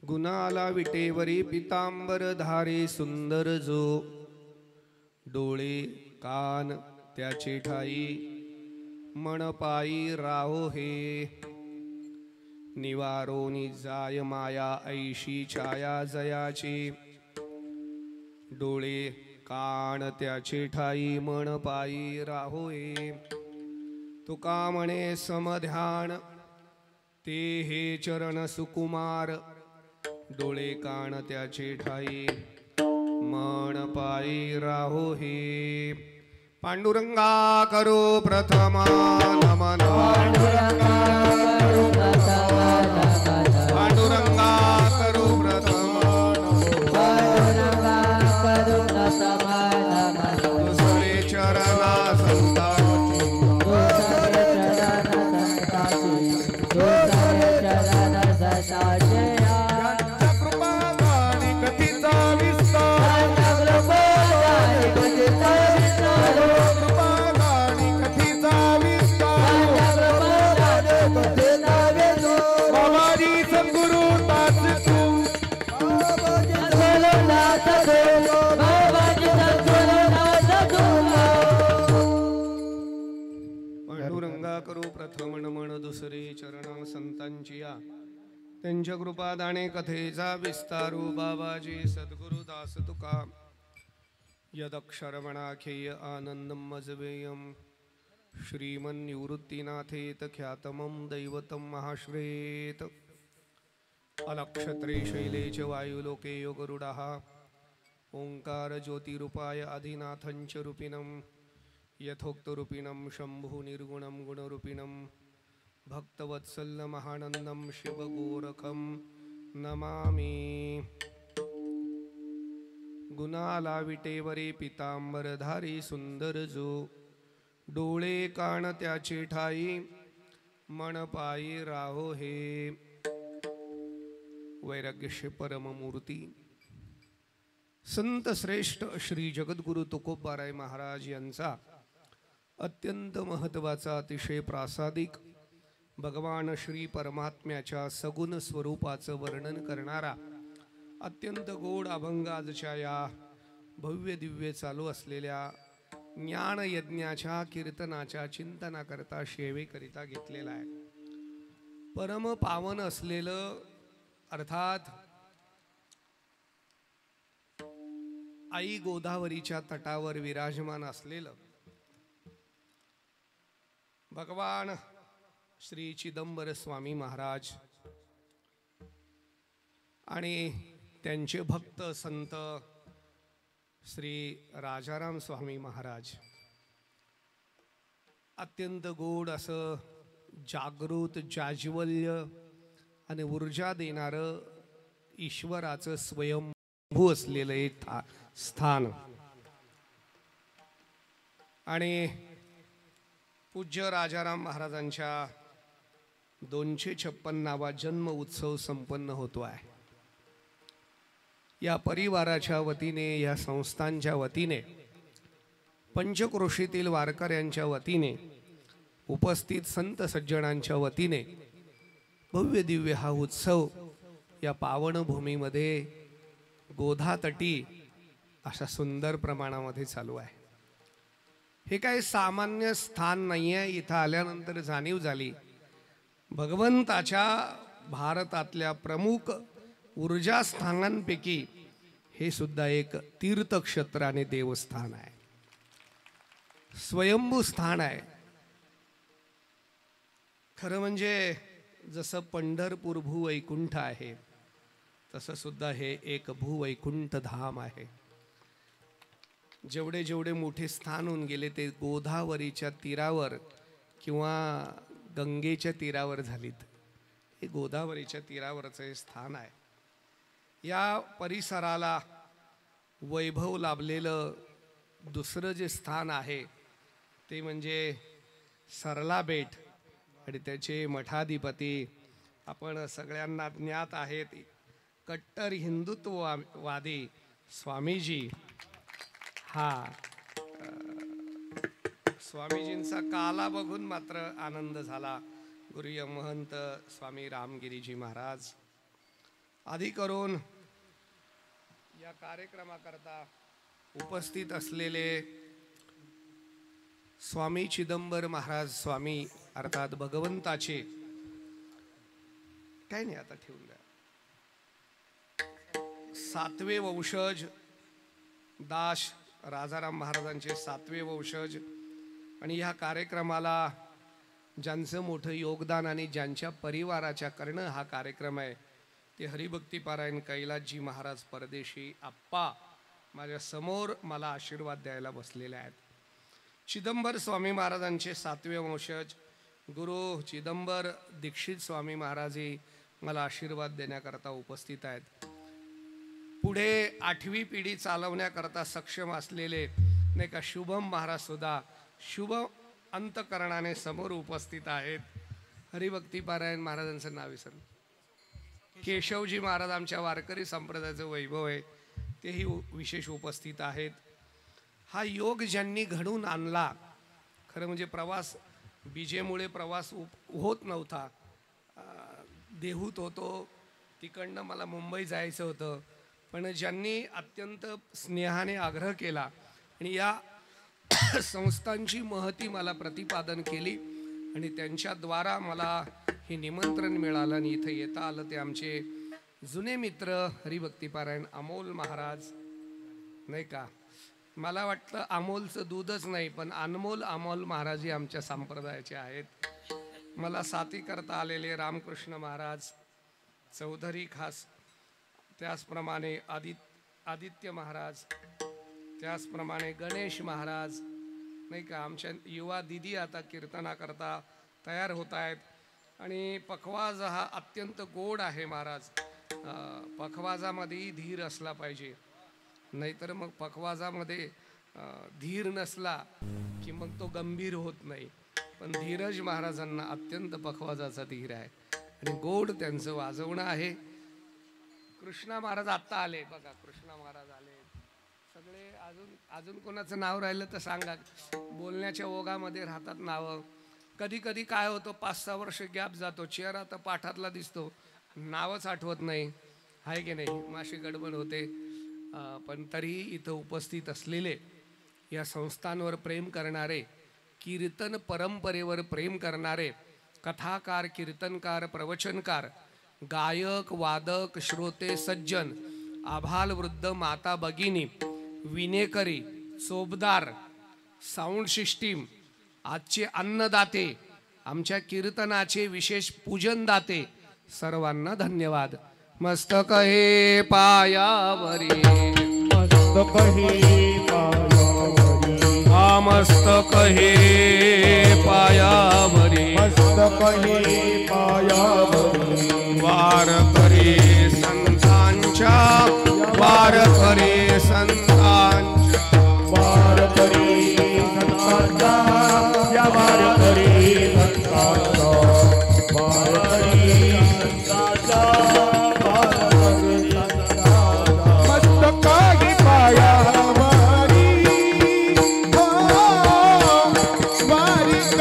गुना आला विटेवरी पितांबर धारे सुंदर जो डोळे कान त्याचे ठाई मन पायी राहो हे निवारोनी जाय माया ऐशी छाया जयाची डोळे कान त्याचे ठाई मन पायी राहो हे तुका म्हणे समध्यान ते हे चरण सुकुमार डोळे कान त्याचे ठाई मन पायी राहो हे पांडुरंगा करो प्रथम नमन पांडुरंगा करो प्रथम दुसरे चरणा संताची प्रथम नमन दुसरे चरण संतांची या त्यांच्या कृपादाने कथेचा विस्तारू बाबाजी सद्गुरु दास तुका यदक्षरमणाखेय आनंदम मजवेयम श्रीमन निवृत्तीनाथेत ख्यातमं दैवतं महाश्रेत अलक्षत्रे शैले च वायुलोके योगरुडः ओंकार ज्योतिरूपाय आदिनाथंच रूपिणं यथोक्तरूपिणं शंभु निर्गुणं गुणरूपिणं भक्तवत्सल महानंदं शिवगोरखं नमामि गुणाला विटेवरे पितांबरधारी सुंदर जो डोळे कान त्याचे ठाई मन पायी राहो हे वैराग्य परममूर्ती संत श्रेष्ठ श्री जगद्गुरु तुकोबाराय महाराज यांचा अत्यंत महत्वाचा अतिशय प्रासादिक भगवान श्री परमात्म्याच्या सगुण स्वरूपाचं वर्णन करणारा अत्यंत गोड अभंगाजच्या या भव्य दिव्य चालू असलेल्या ज्ञान यज्ञाच्या कीर्तनाच्या चिंतनाकरता सेवेकरिता घेतलेला आहे। परम पावन असलेलं अर्थात आई गोदावरीच्या तटावर विराजमान असलेलं भगवान श्री चिदंबर स्वामी महाराज आणि त्यांचे भक्त संत श्री राजाराम स्वामी महाराज अत्यंत गोड असं जागृत जाज्वल्य आणि ऊर्जा देणारं ईश्वराचं स्वयंभू असलेलं एक स्थान आणि पूज्य राजाराम महाराजांच्या 256वा जन्म उत्सव संपन्न होतो आहे। या परिवाराच्या वतीने या संस्थांच्या वतीने पंचक्रोशीतील वारकऱ्यांच्या वतीने उपस्थित संत सज्जनांच्या वतीने भव्य दिव्य हा उत्सव या पावन भूमीमध्ये गोधातटी अशा सुंदर प्रमाणामध्ये चालू आहे। हे काही सामान्य स्थान नाही आहे। इथं आल्यानंतर जाणीव झाली भगवंताच्या भारतातल्या प्रमुख ऊर्जा स्थानांपैकी हे सुद्धा एक तीर्थक्षेत्र आणि देवस्थान आहे, स्वयंभू स्थान आहे। खरं म्हणजे जसं पंढरपूर भूवैकुंठ आहे तसं सुद्धा हे एक भूवैकुंठ धाम आहे। जेवढे जेवढे मोठे स्थान होऊन गेले ते गोदावरीच्या तीरावर किंवा गंगेच्या तीरावर झालीत। हे गोदावरीच्या तीरावरचं हे स्थान आहे। या परिसराला वैभव लाभलेलं दुसरं जे स्थान आहे ते म्हणजे सरला बेट आणि त्याचे मठाधिपती आपण सगळ्यांना ज्ञात आहेत कट्टर हिंदुत्ववादी स्वामीजी. स्वामीजींचा काला बघून मात्र आनंद झाला. गुरुय महंत स्वामी रामगिरीजी महाराज. आधी करून या कार्यक्रमाकरता उपस्थित असलेले स्वामी चिदंबर महाराज स्वामी अर्थात भगवंताचे काय नाही आता ठेवून द्या 7वे वंशज दास राजाराम महाराजांचे 7वे वंशज आणि ह्या कार्यक्रमाला ज्यांचं मोठं योगदान आणि ज्यांच्या परिवाराच्या करणं हा कार्यक्रम आहे ते हरिभक्तीपारायण कैलासजी महाराज परदेशी आप्पा माझ्या समोर मला आशीर्वाद द्यायला बसलेले आहेत. चिदंबर स्वामी महाराजांचे 7वे वंशज गुरु चिदंबर दीक्षित स्वामी महाराजही मला आशीर्वाद देण्याकरता उपस्थित आहेत. पुढे 8वी पिढी चालवण्याकरता सक्षम असलेले नाही का शुभम महाराज सुद्धा शुभ अंतकरणाने समोर उपस्थित आहेत. हरिभक्तीपारायण महाराजांचं नाव विसरलं. केशवजी महाराज आमच्या वारकरी संप्रदायाचं वैभव आहे तेही विशेष उपस्थित आहेत. हा योग ज्यांनी घडून आणला खरं म्हणजे प्रवास बीजेमुळे प्रवास होत नव्हता. देहूत होतो तिकडनं मला मुंबई जायचं होतं पण ज्यांनी अत्यंत स्नेहाने आग्रह केला आणि या संस्थांची महती मला प्रतिपादन केली आणि त्यांच्याद्वारा मला हे निमंत्रण मिळालं आणि इथं येता आलं ते आमचे जुने मित्र हरिभक्तीपारायण अमोल महाराज नाही का. मला वाटतं अमोलचं दूधच नाही पण अनमोल अमोल महाराजही आमच्या संप्रदायाचे आहेत. मला साथी करता आलेले रामकृष्ण महाराज चौधरी खास त्याचप्रमाणे आदित्य महाराज त्याचप्रमाणे गणेश महाराज नाही का. आमच्या युवा दिदी आता कीर्तनाकरता तयार होत आहेत आणि पखवाज हा अत्यंत गोड आहे महाराज. पखवाजामध्ये धीर असला पाहिजे नाहीतर मग पखवाजामध्ये धीर नसला की मग तो गंभीर होत नाही. पण धीरज महाराजांना अत्यंत पखवाजाचा धीर आहे आणि गोड त्यांचं वाजवणं आहे. कृष्णा महाराज आत्ता आले बघा. कृष्णा महाराज आले सगळे. अजून कोणाचं नाव राहिलं तर सांगा. बोलण्याच्या ओघामध्ये राहतात नावं. कधी कधी काय होतं 5-6 वर्ष गॅप जातो. चेहरा तर पाठातला दिसतो नावच आठवत नाही आहे की नाही. माशी गडबड होते. पण तरीही इथं उपस्थित असलेले या संस्थांवर प्रेम करणारे कीर्तन परंपरेवर प्रेम करणारे कथाकार कीर्तनकार प्रवचनकार गायक वादक श्रोते सज्जन आभाल वृद्ध माता भगिनी विनेकरी चोपदार साऊंड सिस्टीम आजचे अन्नदाते आमच्या कीर्तनाचे विशेष पूजन दाते सर्वांना धन्यवाद. मस्तक हे पायावरी मस्तक हे पायावरी मस्तक हे पायावरी मस्तक हे पायावरी वारकरी संतांच्या वारकरी संतांच्या वारकरी संतांच्या या वारकरी संतांच्या वारकरी संतांच्या वारकरी संतांच्या मस्तक हे पायावरी वारकरी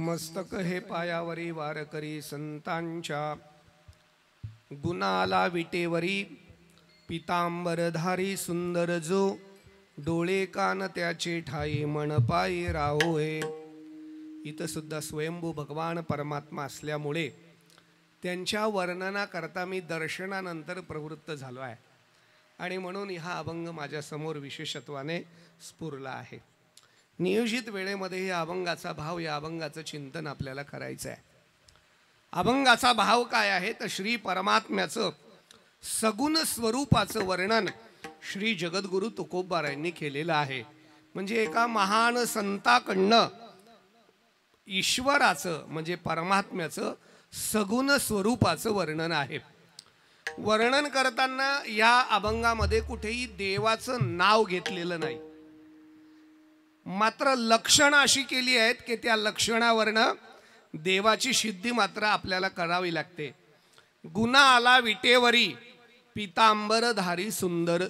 मस्तक हे पायावरी वारकरी संतांच्या गुणाला विटेवरी पितांबरधारी सुंदर जो डोळे कान त्याचे ठाई मनपाई राहो हे इथं सुद्धा स्वयंभू भगवान परमात्मा असल्यामुळे त्यांच्या वर्णनाकरता मी दर्शनानंतर प्रवृत्त झालो आहे आणि म्हणून हा अभंग माझ्यासमोर विशेषत्वाने स्फुरला आहे. नियोजित वेळेमध्ये या अभंगाचा भाव, या अभंगाचं चिंतन आपल्याला करायचं आहे. अभंगाचा भाव काय आहे तर श्री परमात्म्याचं सगुण स्वरूपाचं वर्णन श्री जगद्गुरु तुकोबारायांनी केलेलं आहे. म्हणजे एका महान संताकडनं ईश्वराचं म्हणजे परमात्म्याचं सगुण स्वरूपाचं वर्णन आहे. वर्णन करताना या अभंगामध्ये कुठेही देवाचं नाव घेतलेलं नाही, मात्र लक्षणं अशी केली आहेत की त्या लक्षणावरनं देवाची सिद्धी मात्र आपल्याला करावी लागते. गुना आला विटेवरी पितांबरधारी सुंदर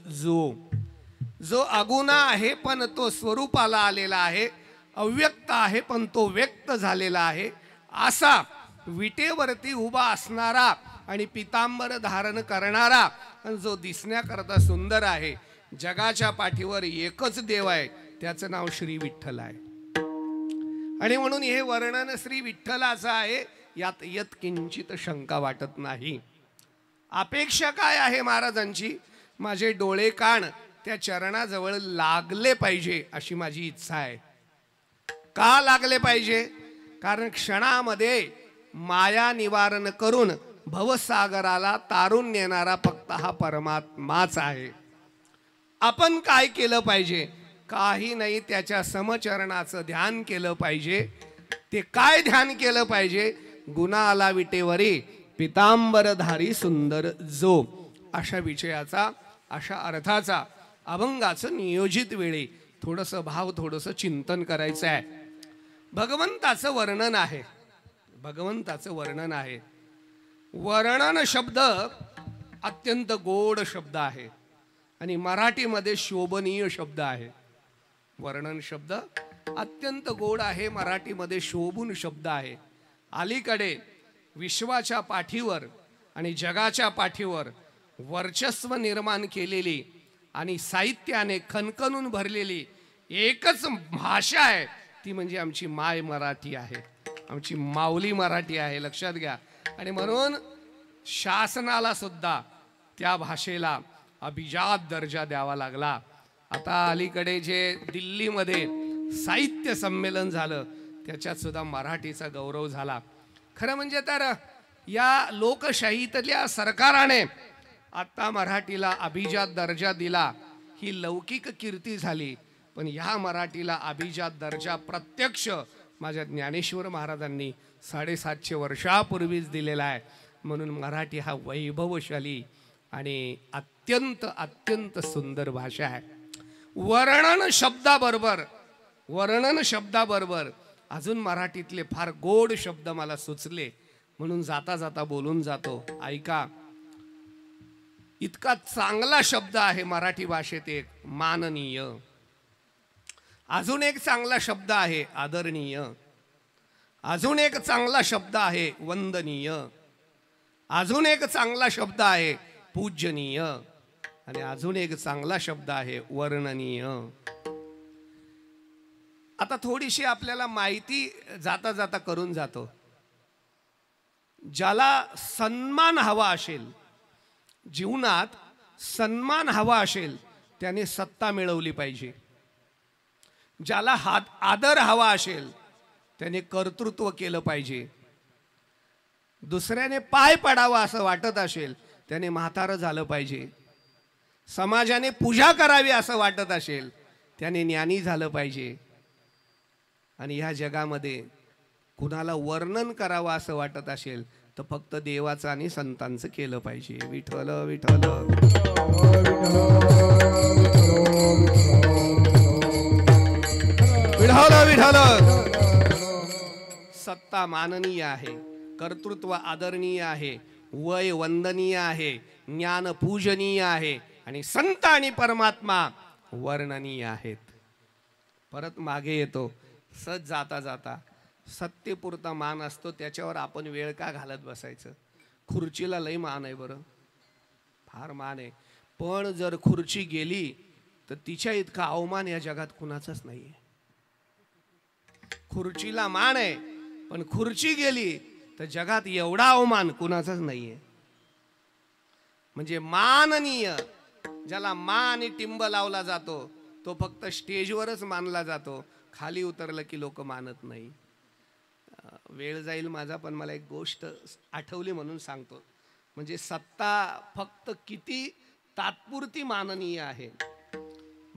जो अगुणा आहे पण तो स्वरूपाला आलेला आहे, अव्यक्त आहे पण तो व्यक्त झालेला आहे, असा विटेवरती उभा असणारा आणि पितांबर धारण करणारा जो दिसण्याकरता सुंदर आहे. जगाच्या पाठीवर एकच देव आहे, त्याचं नाव श्री विठ्ठल आहे. आणि म्हणून हे वर्णन श्री विठ्ठलाचं आहे, यात यत्किंचित शंका वाटत नाही. अपेक्षा काय आहे महाराजांची? माझे डोळे कान त्या चरणाजवळ लागले पाहिजे अशी माझी इच्छा आहे. का लागले पाहिजे? कारण क्षणामध्ये माया निवारण करून भवसागराला तारून नेणारा फक्त हा परमात्माच आहे. आपण काय केलं पाहिजे? काही नाही, त्याच्या समचरणाचं ध्यान केलं पाहिजे. ते काय ध्यान केलं पाहिजे? गुना आला विटेवरी पितांबरधारी सुंदर अशा विषयाचा, अशा अर्थाचा अभंगाचं नियोजित वेळी थोडंसं भाव, थोडंसं चिंतन करायचं आहे. भगवंताचं वर्णन आहे, भगवंताचं वर्णन आहे. वर्णन शब्द अत्यंत गोड शब्द आहे आणि मराठीमध्ये शोभनीय शब्द आहे. वर्णन शब्द अत्यंत गोड आहे, मराठीमध्ये शोभून शब्द आहे. अलीकडे विश्वाच्या पाठीवर आणि जगाच्या पाठीवर वर्चस्व निर्माण केलेली आणि साहित्याने खणखणून भरलेली एकच भाषा आहे, ती म्हणजे आमची माय मराठी आहे, आमची माऊली मराठी आहे. लक्षात घ्या. आणि म्हणून शासनाला सुद्धा त्या भाषेला अभिजात दर्जा द्यावा लागला. आता अलीकडे जे दिल्लीमध्ये साहित्य संमेलन झालं त्याच्यात सुद्धा मराठीचा गौरव झाला. खरं म्हणजे तर या लोकशाहीतल्या सरकाराने आता मराठीला अभिजात दर्जा दिला, ही लौकिक कीर्ती झाली. पण ह्या मराठीला अभिजात दर्जा प्रत्यक्ष माझ्या ज्ञानेश्वर महाराजांनी 750 वर्षापूर्वीच दिलेला आहे. म्हणून मराठी हा वैभवशाली आणि अत्यंत अत्यंत सुंदर भाषा आहे. वर्णन शब्दाबरोबर अजून मराठीतले फार गोड शब्द मला सुचले, म्हणून जाता जाता बोलून जातो. ऐका, इतका चांगला शब्द आहे मराठी भाषेत एक माननीय. अजून एक चांगला शब्द आहे आदरणीय. अजून एक चांगला शब्द आहे वंदनीय. अजून एक चांगला शब्द आहे पूजनीय. आणि अजून एक चांगला शब्द आहे वर्णनीय. आता थोडीशी आपल्याला माहिती जाता जाता करून जातो. ज्याला सन्मान हवा असेल, जीवनात सन्मान हवा असेल, त्याने सत्ता मिळवली पाहिजे. ज्याला आदर हवा असेल त्याने कर्तृत्व केलं पाहिजे. दुसऱ्याने पाय पडावा असं वाटत असेल त्याने म्हातारं झालं पाहिजे. समाजाने पूजा करावी असं वाटत असेल त्याने ज्ञानी झालं पाहिजे. आणि ह्या जगामध्ये कुणाला वर्णन करावं असं वाटत असेल तर फक्त देवाचं आणि संतांचं केलं पाहिजे. विठ्ठल विठ्ठल विठ्ठल विठ्ठल. सत्ता माननीय आहे, कर्तृत्व आदरणीय आहे, वय वंदनीय आहे, ज्ञान पूजनीय आहे आणि संत आणि परमात्मा वर्णनीय आहेत. परत मागे येतो. सत जाता जाता सत्तेपुरता मान असतो, त्याच्यावर आपण वेळ का घालत बसायचं? खुर्चीला लई मान आहे, बरं फार मान आहे. पण जर खुर्ची गेली तर तिच्या इतका अवमान या जगात कुणाचाच नाहीये. खुर्चीला मान आहे, पण खुर्ची गेली तर जगात एवढा अवमान कुणाचाच नाहीये. म्हणजे माननीय, ज्याला मान आणि टिंब लावला जातो तो फक्त स्टेजवरच मानला जातो, खाली उतरलं की लोक मानत नाही. वेळ जाईल माझा, पण मला एक गोष्ट आठवली म्हणून सांगतो. म्हणजे सत्ता फक्त किती तात्पुरती माननीय आहे.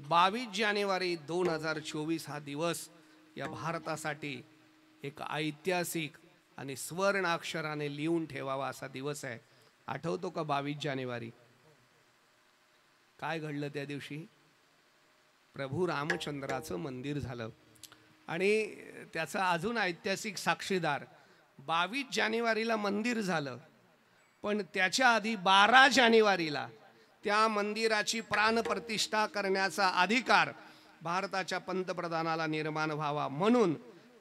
22 जानेवारी 2024 हा दिवस या भारतासाठी एक ऐतिहासिक आणि स्वर्ण अक्षराने लिहून ठेवावा असा दिवस आहे. आठवतो का 22 जानेवारी? काय घडलं त्या दिवशी? प्रभू रामचंद्राचं मंदिर झालं आणि त्याचा अजून ऐतिहासिक साक्षीदार 22 जानेवारीला मंदिर झालं, पण त्याच्या आधी 12 जानेवारीला त्या मंदिराची प्राणप्रतिष्ठा करण्याचा अधिकार भारताच्या पंतप्रधानाला निर्माण व्हावा. म्हणून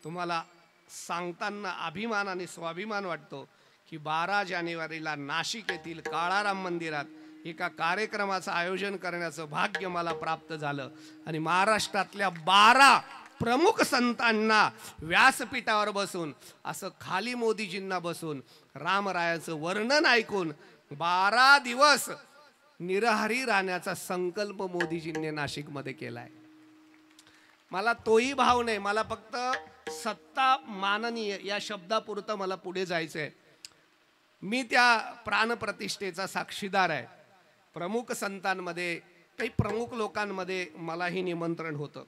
तुम्हाला सांगताना अभिमान आणि स्वाभिमान वाटतो की 12 जानेवारीला नाशिक येथील काळाराम मंदिरात एका कार्यक्रमाचं आयोजन करण्याचं भाग्य मला प्राप्त झालं आणि महाराष्ट्रातल्या 12 प्रमुख संतांना व्यासपीठावर बसून असं खाली मोदीजींना बसून रामरायाचं वर्णन ऐकून 12 दिवस निराहारी राहण्याचा संकल्प मोदीजींनी नाशिकमध्ये केलाय. मला तोही भाव नाही, मला फक्त सत्ता माननीय या शब्दापुरतं मला पुढे जायचंय. मी त्या प्राणप्रतिष्ठेचा साक्षीदार आहे. प्रमुख संतांमध्ये, काही प्रमुख लोकांमध्ये मलाही निमंत्रण होतं.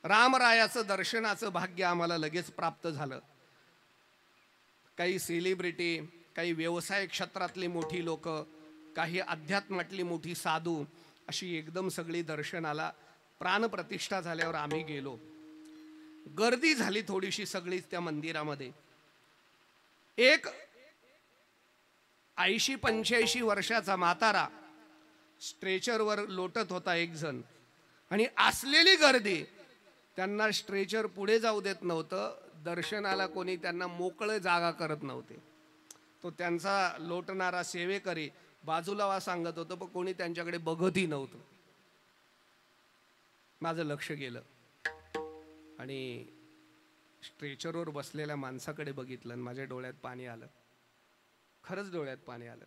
रामरायाचं दर्शनाचं भाग्य आम्हाला लगेच प्राप्त झालं. काही सेलिब्रिटी, काही व्यवसाय क्षेत्रातली मोठी लोक, काही अध्यात्मातली मोठी साधू, अशी एकदम सगळी दर्शनाला प्राणप्रतिष्ठा झाल्यावर आम्ही गेलो. गर्दी झाली थोडीशी सगळीच त्या मंदिरामध्ये. एक 80-85 वर्षाचा म्हातारा स्ट्रेचरवर लोटत होता एक जण, आणि असलेली गर्दी त्यांना स्ट्रेचर पुढे जाऊ देत नव्हतं. दर्शनाला कोणी त्यांना मोकळं जागा करत नव्हते. तो त्यांचा लोटणारा सेवेकरी बाजूला सांगत होतं, पण कोणी त्यांच्याकडे बघतही नव्हतं. माझं लक्ष गेलं आणि स्ट्रेचरवर बसलेल्या माणसाकडे बघितलं आणि माझ्या डोळ्यात पाणी आलं. खरंच डोळ्यात पाणी आलं.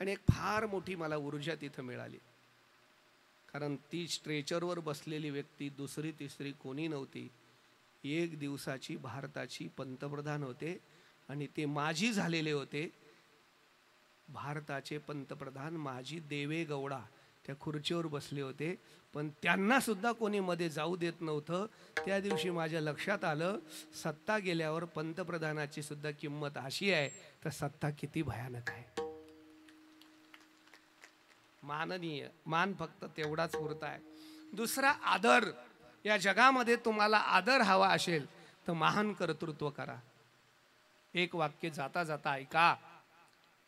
आणि एक फार मोठी मला ऊर्जा तिथं मिळाली, कारण ती स्ट्रेचरवर बसलेली व्यक्ती दुसरी तिसरी कोणी नव्हती. 1 दिवसाची भारताची पंतप्रधान होते आणि ते माजी झालेले होते. भारताचे पंतप्रधान माजी देवेगौडा त्या खुर्चीवर बसले होते, पण त्यांना सुद्धा कोणी मध्ये जाऊ देत नव्हतं. त्या दिवशी माझ्या लक्षात आलं, सत्ता गेल्यावर पंतप्रधानाची सुद्धा किंमत अशी आहे, तर सत्ता किती भयानक आहे. माननीय, मान फक्त तेवढाच पुरता आहे. दुसरा आदर. या जगामध्ये तुम्हाला आदर हवा असेल तर महान कर्तृत्व करा. एक वाक्य जाता जाता ऐका.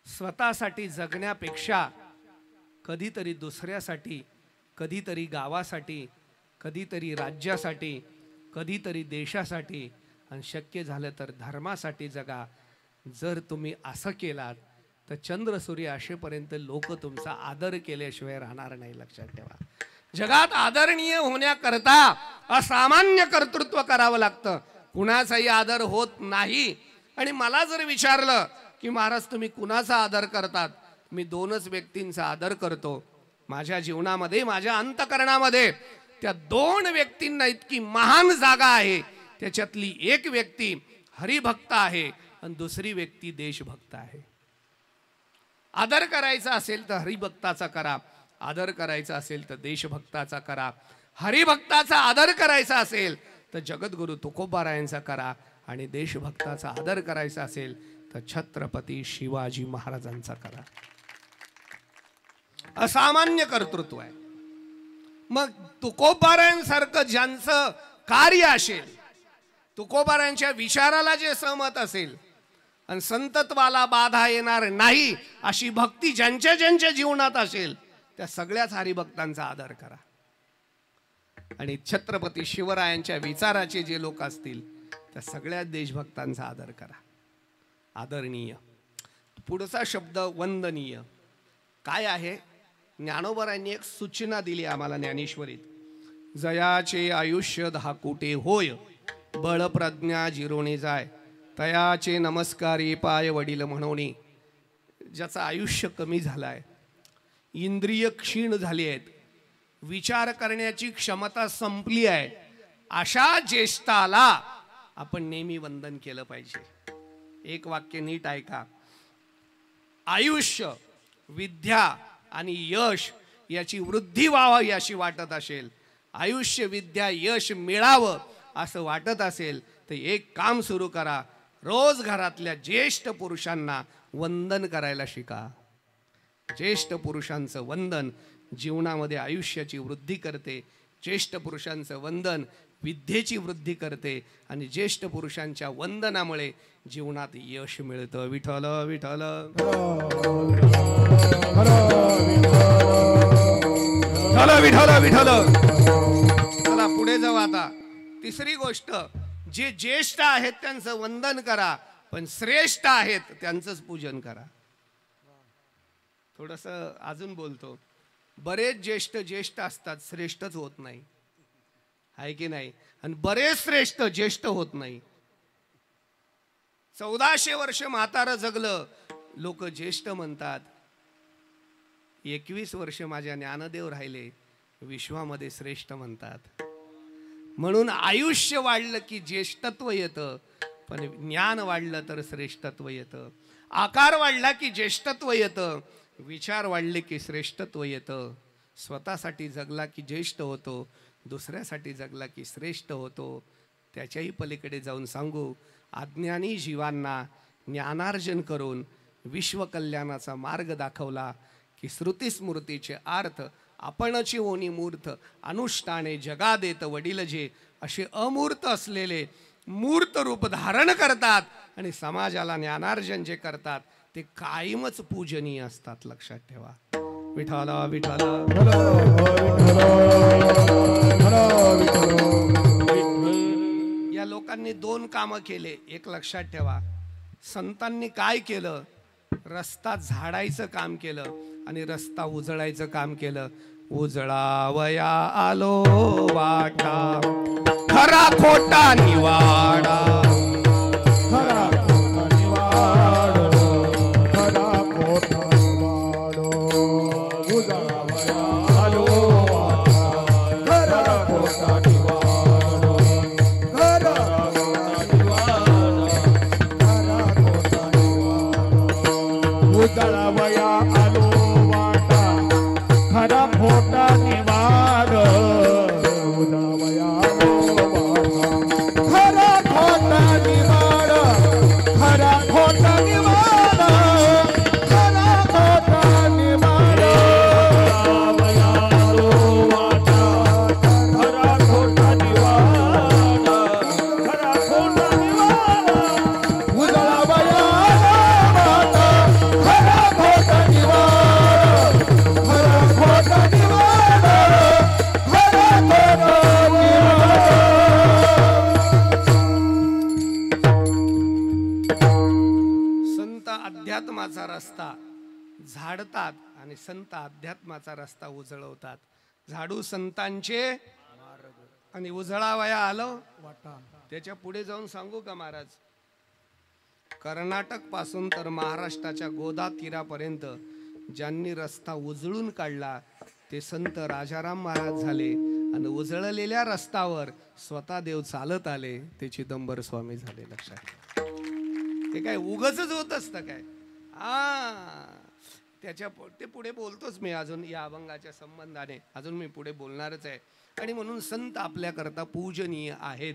स्वतःसाठी जगण्यापेक्षा कधीतरी दुसऱ्यासाठी, कधीतरी गावासाठी, कधीतरी राज्यासाठी, कधीतरी देशासाठी आणि शक्य झालं तर धर्मासाठी जगा. जर तुम्ही असं केलात तर चंद्र सूर्य असेपर्यंत लोक तुमचा आदर केल्याशिवाय राहणार नाही. लक्षात ठेवा, जगात आदरणीय होण्याकरता असामान्य कर्तृत्व करावं लागतं. कुणाचाही आदर होत नाही. आणि मला जर विचारलं की महाराज तुम्ही कुणाचा आदर करतात, मी 2च व्यक्तींचा आदर करतो माझ्या जीवनामध्ये, माझ्या अंतःकरणामध्ये. त्या 2 व्यक्तींना इतकी महान जागा आहे. त्याच्यातली एक व्यक्ती हरिभक्त आहे आणि दुसरी व्यक्ती देशभक्त आहे. आदर करायचा असेल तर हरिभक्ताचा करा, आदर करायचा असेल तर देशभक्ताचा करा. हरिभक्ताचा आदर करायचा असेल तर जगद्गुरु तुकोबारायांचा करा, आणि देशभक्ताचा आदर करायचा असेल तर छत्रपती शिवाजी महाराजांचा करा. असामान्य कर्तृत्व आहे. मग तुकोबारायांसारखं ज्यांचं कार्य असेल, तुकोबारायांच्या विचाराला जे सहमत असेल आणि संतत्वाला बाधा येणार नाही अशी भक्ती ज्यांच्या ज्यांच्या जीवनात असेल, त्या सगळ्याच हरिभक्तांचा आदर करा. आणि छत्रपती शिवरायांच्या विचाराचे जे लोक असतील त्या सगळ्या देशभक्तांचा आदर करा. आदरणीय. पुढचा शब्द वंदनीय. काय आहे? ज्ञानोबारांनी एक सूचना दिली आम्हाला ज्ञानेश्वरीत. जयाचे आयुष्य 10 कोटी होय, बळ प्रज्ञा जिरोणी जाय तयाचे नमस्कारी पाय वडील म्हणोनी. ज्याचं आयुष्य कमी झालंय, इंद्रिय क्षीण झाली आहेत, विचार करण्याची क्षमता संपली आहे, अशा ज्येष्ठाला आपण नेहमी वंदन केलं पाहिजे. एक वाक्य नीट ऐका. आयुष्य, विद्या आणि यश याची वृद्धी व्हावी अशी वाटत असेल, आयुष्य विद्या यश मिळावं असं वाटत असेल तर एक काम सुरू करा. रोज घरातल्या ज्येष्ठ पुरुषांना वंदन करायला शिका. ज्येष्ठ पुरुषांचं वंदन जीवनामध्ये आयुष्याची वृद्धी करते. ज्येष्ठ पुरुषांचं वंदन विद्येची वृद्धी करते आणि ज्येष्ठ पुरुषांच्या वंदनामुळे जीवनात यश मिळतं. विठ्ठल विठ्ठल विठ्ठल विठ्ठल. चला पुढे जाऊ आता. तिसरी गोष्ट, जे ज्येष्ठ आहेत त्यांचं वंदन करा, पण श्रेष्ठ आहेत त्यांचंच पूजन करा. थोडस अजून बोलतो. बरेच ज्येष्ठ असतात, श्रेष्ठच होत नाही, आहे की नाही? आणि बरेच श्रेष्ठ ज्येष्ठ होत नाही. 1400 वर्ष म्हातारं जगलं, लोक ज्येष्ठ म्हणतात. 21 वर्ष माझ्या ज्ञानदेव राहिले, विश्वामध्ये श्रेष्ठ म्हणतात. म्हणून आयुष्य वाढलं की ज्येष्ठत्व येतं, पण ज्ञान वाढलं तर श्रेष्ठत्व येतं. आकार वाढला की ज्येष्ठत्व येतं, विचार वाढले की श्रेष्ठत्व येतं. स्वतःसाठी जगला की ज्येष्ठ होतो, दुसऱ्यासाठी जगला की श्रेष्ठ होतो. त्याच्याही पलीकडे जाऊन सांगू, अज्ञानी जीवांना ज्ञानार्जन करून विश्वकल्याणाचा मार्ग दाखवला की श्रुतिस्मृतीचे अर्थ आपणची ओनी मूर्त अनुष्ठाने जगा देत वडील जे असे अमूर्त असलेले मूर्त रूप धारण करतात आणि समाजाला ज्ञानार्जन जे करतात ते कायमच पूजनीय असतात. लक्षात ठेवा. विठ्ठल विठ्ठल. या लोकांनी 2 कामं केले. एक लक्षात ठेवा, संतांनी काय केलं? रस्ता झाडायचं काम केलं आणि रस्ता उजळायचं काम केलं. उजळावया आलो वाटा, खरा खोटा निवाडा, खरा खोटा निवाडो, खरा खोटा निवाडो. उजळावया आलो वाटा, खरा खोटा निवाडो, खरा खोटा निवाडो, खरा खोटा निवाडो. उजळावया आलो वाटा, खरा खोटा निवाड. उजळावया आलो वाटा, खरा खोटा निवाड, खरा खोटा निवाड, खरा खोटा निवाड. उजळावया आलो वाटा, खरा खोटा निवाड, खरा खोटा निवाड. उजळावया आलो वाटा, खरा खोटा निवाड, खरा खोटा निवाड, खरा खोटा निवाड. संत अध्यात्माचा रस्ता झाडतात आणि संत अध्यात्माचा रस्ता उजळवतात. झाडू संतांचे आणि उजळावया आलं वाटा. त्याच्या पुढे जाऊन सांगू का महाराज? कर्नाटक पासून तर महाराष्ट्राच्या गोदा तीरापर्यंत ज्यांनी रस्ता उजळून काढला ते संत राजाराम महाराज झाले आणि उजळलेल्या रस्त्यावर स्वतः देव चालत आले, ते चिदंबर स्वामी झाले. लक्षात ठेवा. ते काय उगचच होत असतं काय? ते पुढे बोलतोच मी अजून या अभंगाच्या संबंधाने, अजून मी पुढे बोलणारच आहे. आणि म्हणून संत आपल्याकरता पूजनीय आहेत.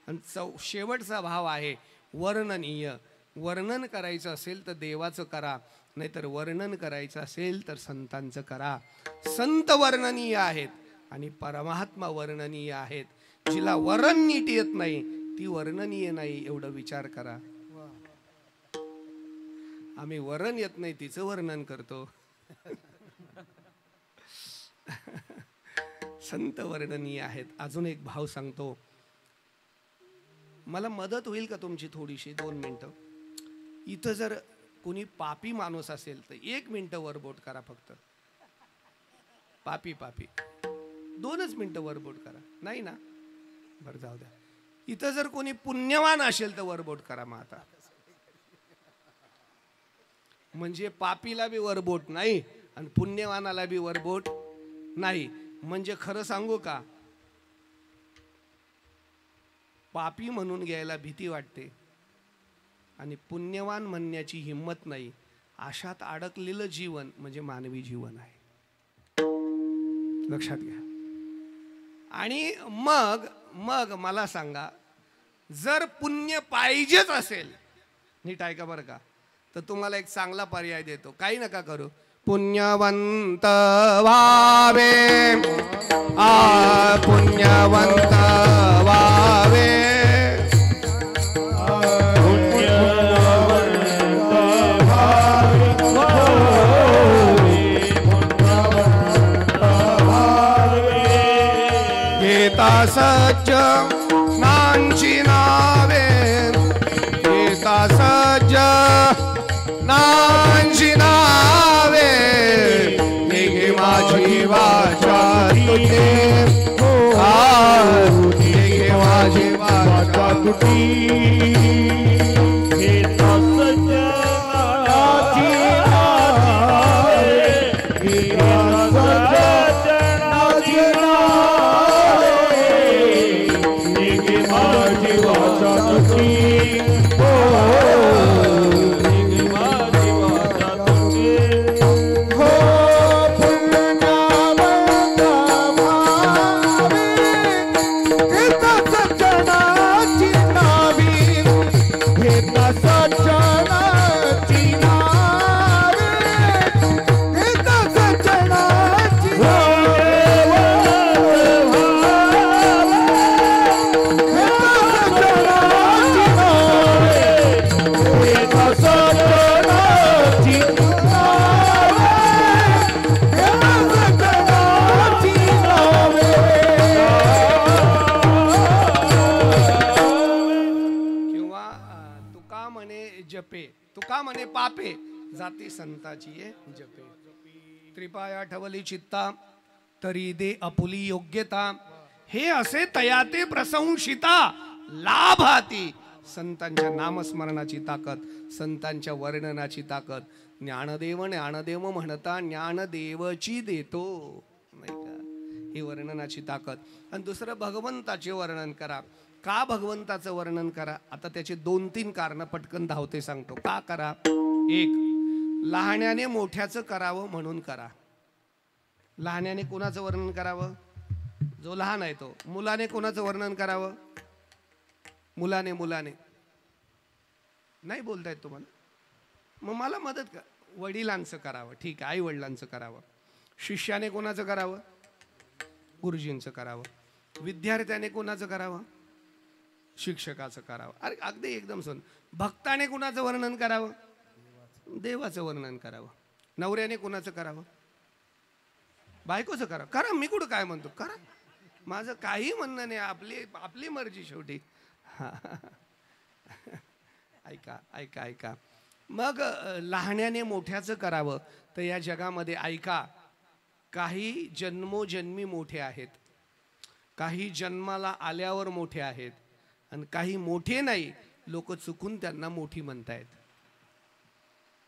आणि शेवटचा भाव आहे वर्णनीय. वर्णन करायचं असेल तर देवाचं करा, नाहीतर वर्णन करायचं असेल तर संतांचं करा. संत वर्णनीय आहेत आणि परमात्मा वर्णनीय आहेत. जिला वरण नीट येत नाही ती वर्णनीय नाही, एवढं विचार करा. आम्ही वरण येत नाही तिचं वर्णन करतो. संत वर्णनीय आहेत. अजून एक भाव सांगतो. मला मदत होईल का तुमची थोडीशी? 2 मिनिटं. इथं जर कोणी पापी माणूस असेल तर 1 मिनिटं वर बोट करा फक्त. पापी 2च मिनिटं वर बोट करा. नाही ना? बरं जाऊ द्या. इथं जर कोणी पुण्यवान असेल तर वरबोट करा मग आता. म्हणजे पापीला बी वरबोट नाही आणि पुण्यवानाला बी वरबोट नाही. म्हणजे खरं सांगू का, पापी म्हणून घ्यायला भीती वाटते आणि पुण्यवान म्हणण्याची हिंमत नाही. अशात अडकलेलं जीवन म्हणजे मानवी जीवन आहे, लक्षात घ्या. आणि मग मग मला सांगा, जर पुण्य पाहिजेच असेल, नीट ऐका बरं का, तर तुम्हाला एक चांगला पर्याय देतो. काही नका करू, पुण्यवंत व्हावे, पुण्यवंत व्हावे. गीता सज्ज नांची नावे, गीता सज्ज नांची नावे. निघे माझी वाचा तुटे, निघे माझी वाचा तुटी. गीता सज्ज नांची नावे, गीता सज्ज नांची नावे. निघे माझी वाचा तुटी, निघे माझी वाचा तुटी. हो पुण्यवंत व्हावे, गीता सज्ज नांची नावे, गीता सज्ज नांची नावे, गीता सज्ज नांची नावे. किंवा तुका म्हणे जपे, तुका म्हणे पापे, जाती संताची ये जपे. त्रिपाया ठवली चित्ता, तरी दे आपुली योग्यता. हे असे तयाते प्रसंशिता लाभाती. संतांच्या नामस्मरणाची ताकद, संतांच्या वर्णनाची ताकद. ज्ञानदेव ज्ञानदेव म्हणता ज्ञानदेवची देतो, नाही का, ही वर्णनाची ताकद. आणि दुसरं, भगवंताचे वर्णन करा. का भगवंताचं वर्णन करा? आता त्याचे 2-3 कारण पटकन धावते सांगतो. का करा? एक, लहाण्याने मोठ्याचं करावं म्हणून करा. लहाण्याने कोणाचं वर्णन करावं? जो लहान आहे तो. मुलाने कोणाचं वर्णन करावं? मुलाने. मुलाने नाही बोलतायत तुम्हाला, मग मला मदत कर. वडिलांचं करावं, ठीक आहे, आई वडिलांचं करावं. शिष्याने कोणाचं करावं? गुरुजींचं करावं. विद्यार्थ्याने कोणाचं करावं? शिक्षकाचं करावं. अरे अगदी एकदम सोन. भक्ताने कोणाचं वर्णन करावं? देवाचं वर्णन करावं. नवऱ्याने कोणाचं करावं? बायकोचं करावं. करा, मी कुठं काय म्हणतो, करा, माझं काही म्हणणं नाही. आपली मर्जी शेवटी. ऐका ऐका ऐका. मग लहाण्याने मोठ्याचं करावं. तर या जगामध्ये ऐका, काही जन्मोजन्मी मोठे आहेत, काही जन्माला आल्यावर मोठे आहेत, आणि काही मोठे नाही, लोक चुकून त्यांना मोठी म्हणतायत.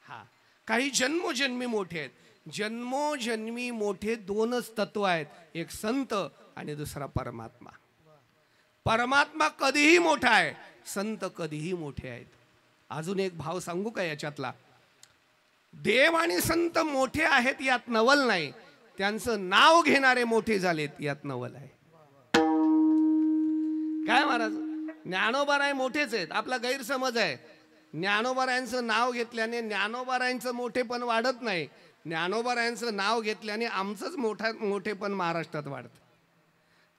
हा, काही जन्मोजन्मी मोठे आहेत. जन्मोजन्मी मोठे 2च तत्व आहेत, एक संत आणि दुसरा परमात्मा. परमात्मा कधीही मोठा आहे, संत कधीही मोठे आहेत. अजून एक भाव सांगू का याच्यातला? देव आणि संत मोठे आहेत यात नवल नाही, त्यांचं नाव घेणारे मोठे झालेत यात नवल आहे. काय महाराज, ज्ञानोबाराय मोठेच आहेत, आपला गैरसमज आहे. ज्ञानोबारायांचं नाव घेतल्याने ज्ञानोबारायांचं मोठेपण वाढत नाही, ज्ञानोबारायांचं नाव घेतल्याने आमचंच मोठेपण महाराष्ट्रात वाढतं.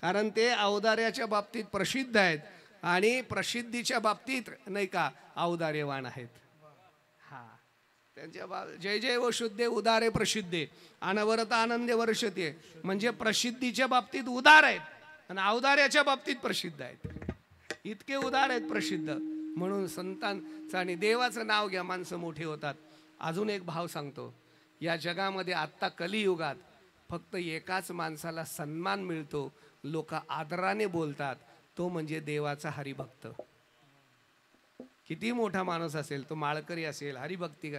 कारण ते औदार्याच्या बाबतीत प्रसिद्ध आहेत आणि प्रसिद्धीच्या बाबतीत नाही का औदार्यवान आहेत. हा, त्यांच्या जय जय व शुद्धे उदारे प्रसिद्धे अनवरत आनंदे वर्षते. म्हणजे प्रसिद्धीच्या बाबतीत उदार आहेत आणि औदार्याच्या बाबतीत प्रसिद्ध आहेत. इतके उदार आहेत, प्रसिद्ध. म्हणून संतांचं आणि देवाचं नाव घ्या, माणसं मोठी होतात. अजून एक भाव सांगतो. या जगामध्ये आत्ता कलियुगात फक्त एकाच माणसाला सन्मान मिळतो, लोक आदराने बोलतात, तो म्हणजे देवाचा हरिभक्त. किती मोठा माणूस असेल, तो माळकरी असेल, हरिभक्ती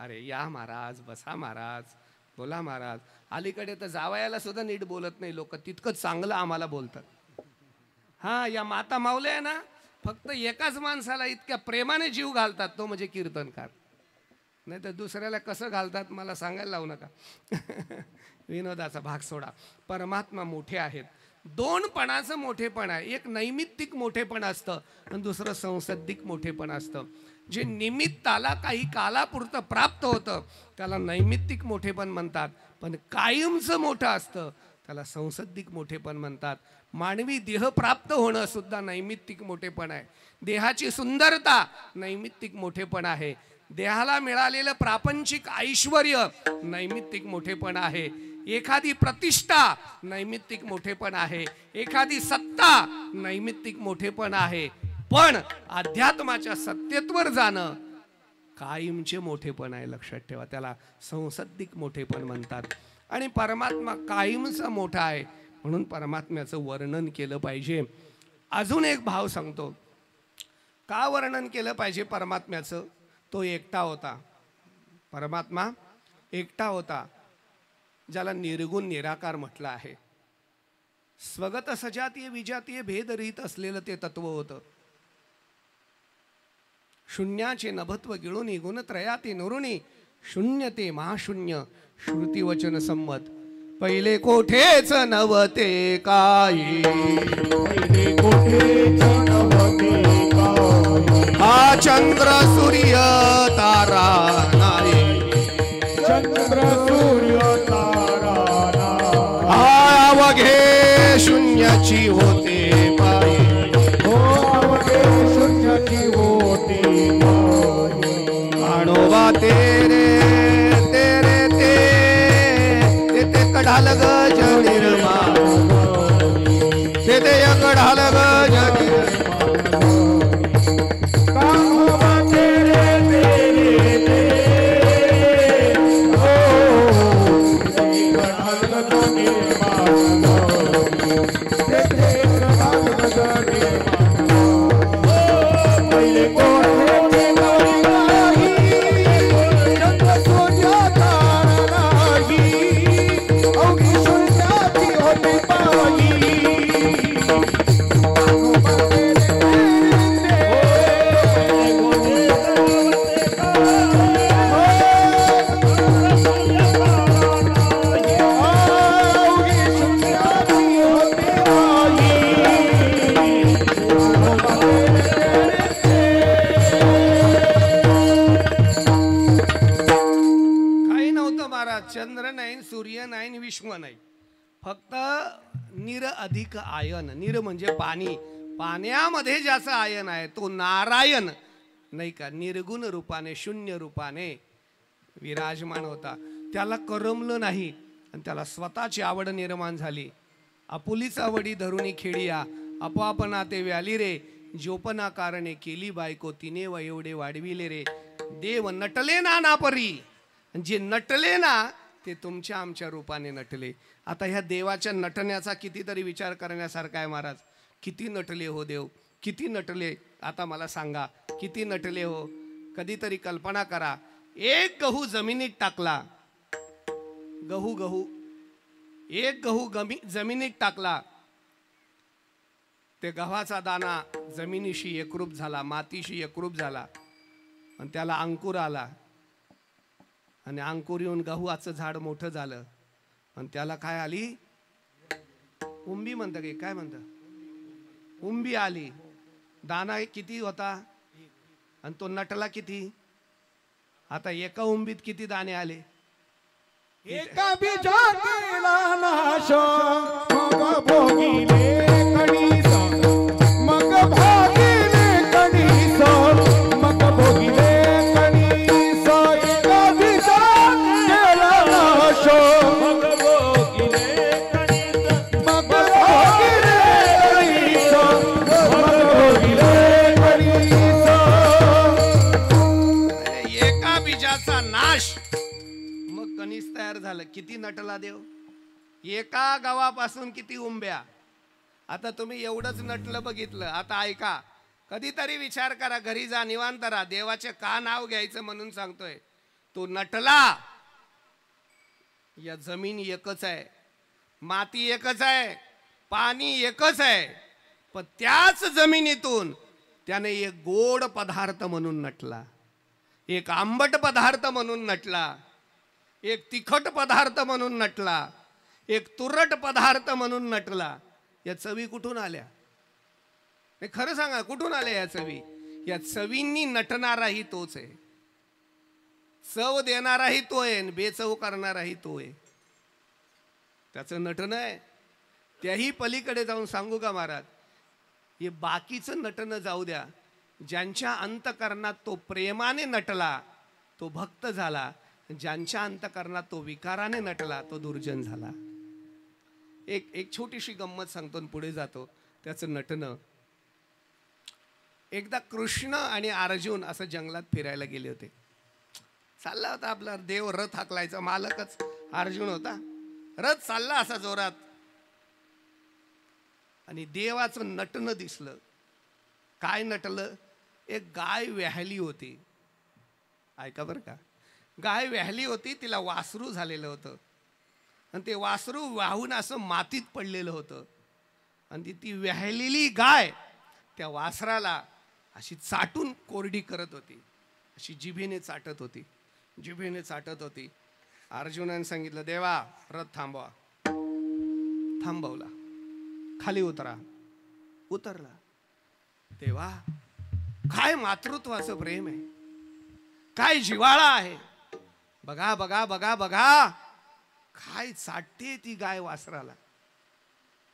अरे या महाराज, बसा महाराज, बोला महाराज. अलीकडे तर जावयाला सुद्धा नीट बोलत नाही लोक, तितकं चांगलं आम्हाला बोलतात. हा, या माता माऊल्या आहे ना, फक्त एकाच माणसाला इतक्या प्रेमाने जीव घालतात, तो म्हणजे कीर्तनकार. नाही तर दुसऱ्याला कसं घालतात मला सांगायला लावू नका. विनोदाचा भाग सोडा. परमात्मा मोठे आहेत. दोनपणाचं मोठेपण आहे. एक नैमित्तिक मोठेपण असतं आणि दुसरं संसद्धिक मोठेपण असतं. जे निमित्ताला काही कालापुरतं प्राप्त होतं त्याला नैमित्तिक मोठेपण म्हणतात, पण कायमचं मोठं असतं त्याला संसद्धिक मोठेपण म्हणतात. मानवी देह प्राप्त होणं सुद्धा नैमित्तिक मोठेपण आहे. देहाची सुंदरता नैमित्तिक मोठेपण आहे. देहाला मिळालेलं प्रापंचिक ऐश्वर्य नैमित्तिक मोठेपण आहे. एखादी प्रतिष्ठा नैमित्तिक मोठेपण आहे. एखादी सत्ता नैमित्तिक मोठेपण आहे. पण अध्यात्माच्या सत्तेवर जाणं कायमचे मोठेपण आहे. लक्षात ठेवा, त्याला संसद्धिक मोठेपण म्हणतात. आणि परमात्मा कायमचा मोठा आहे, म्हणून परमात्म्याचं वर्णन केलं पाहिजे. अजून एक भाव सांगतो. का वर्णन केलं पाहिजे परमात्म्याचं? तो एकटा होता. परमात्मा एकटा होता, ज्याला निर्गुण निराकार म्हटलं आहे. स्वगत सजातीय विजातीय भेदरहित असलेलं ते तत्व होतं. शून्याचे नभत्व गिळूनी गुणत्रयाती नुरुणी शून्य ते महाशून्य श्रुतिवचन संमत. पहिले कोठेच नवते काही, पहिले कोठेच नव्हते काही. हा चंद्र सूर्य तारा नाही, चंद्र सूर्य तारा नाही. हा अवघे शून्याची होते पायी. हो अवघे शून्याची होते पायी. आणोबा तेरे तेरे ते ते कढाल गज निर्माण, ते ते कढाल गज कान्होबा तेरे तेरे ते. हो ते कढाल गज निर्माण, ते कढाल गज निर्माण. पहिले कोठे नाही, चंद्र सूर्य तारा नाही. अवघी शून्याची होते पायी. काही नव्हतं महाराज. चंद्र नाही, सूर्य नाही, विश्व नाही. फक्त निर अधिक आयन. निर म्हणजे पाणी. पाण्यामध्ये ज्याचं आयन आहे तो नारायण नाही का, निर्गुण रूपाने शून्य रूपाने विराजमान होता. त्याला करमलं नाही आणि त्याला स्वतःची आवड निर्माण झाली. आपुलीचा वडी धरुणी खेडिया, आपोआपणा ते व्याली रे. जोपना कारणे केली बायको, तिने व एवढे वाढविले रे. देव नटले ना नापरी. जे नटले ना ते तुमच्या आमच्या रूपाने नटले. आता ह्या देवाच्या नटण्याचा कितीतरी विचार करण्यासारखा आहे महाराज. किती नटले हो देव, किती नटले. आता मला सांगा किती नटले हो. कधीतरी कल्पना करा. एक गहू जमिनीत टाकला, गहू एक गहू जमिनीत टाकला, ते गव्हाचा दाना जमिनीशी एकरूप झाला, मातीशी एकरूप झाला आणि त्याला अंकुर आला. आणि अंकुर येऊन गव्हाचं झाड मोठं झालं आणि त्याला काय आली? उंबी म्हणतं की काय म्हणतं? उंबी आली. दाना किती होता आणि तो नटला किती? आता एका उंबीत किती दाणे आले? एका बीजा केला नाश, मग भोगिले कणीस, मग भोगिले कणीस, मग भोगिले कणीस. एका बीजा केला नाश, मग भोगिले कणीस, मग भोगिले कणीस, मग भोगिले कणीस. एका बीजाचा नाश, मग कणीस तयार झालं. किती नटला देव. एका गावापासून किती उंब्या आता तुम्ही एवढंच नटलं बघितलं, आता ऐका. कधीतरी विचार करा, घरी जा, निवांत राहा. देवाचे का नाव घ्यायचं म्हणून सांगतोय. तो नटला. या जमीन एकच आहे, माती एकच आहे, पाणी एकच आहे, पण त्याच जमिनीतून त्याने एक गोड पदार्थ म्हणून नटला, एक आंबट पदार्थ म्हणून नटला, एक तिखट पदार्थ म्हणून नटला, एक तुरट पदार्थ म्हणून नटला. या चवी कुठून आल्या? हे खरं सांगा, कुठून आल्या या चवी? या चवींनी नटणाराही तोच आहे, चव देणाराही तो आहे, बेचव करणाराही तो आहे. त्याचं नटणं आहे. त्याही पलीकडे जाऊन सांगू का महाराज, हे बाकीचं नटणं जाऊ द्या. ज्यांच्या अंतकरणात तो प्रेमाने नटला तो भक्त झाला, ज्यांच्या अंतकरणात तो विकाराने नटला तो दुर्जन झाला. एक छोटीशी गंमत सांगतो आणि पुढे जातो. त्याचं नटणं. एकदा कृष्ण आणि अर्जुन असं जंगलात फिरायला गेले होते. चालला होता आपला देव, रथ हाकलायचा मालकच अर्जुन होता. रथ चालला असा जोरात, आणि देवाचं नटणं दिसलं. काय नटलं? एक गाय व्याहली होती. ऐका बरं का, गाय व्याहली होती, तिला वासरू झालेलं होतं, आणि ते वासरू वाहून असं मातीत पडलेलं होतं. आणि ती व्याहलेली गाय त्या वासराला अशी चाटून कोरडी करत होती, अशी जिभेने चाटत होती, जिभेने चाटत होती. अर्जुनाने सांगितलं, देवा रथ थांबवा. थांबवला. खाली उतरा. उतरला. देवा, काय मातृत्वाचं प्रेम आहे, काय जिव्हाळा आहे. बघा बघा बघा बघा, काय चाटते ती गाय वासराला,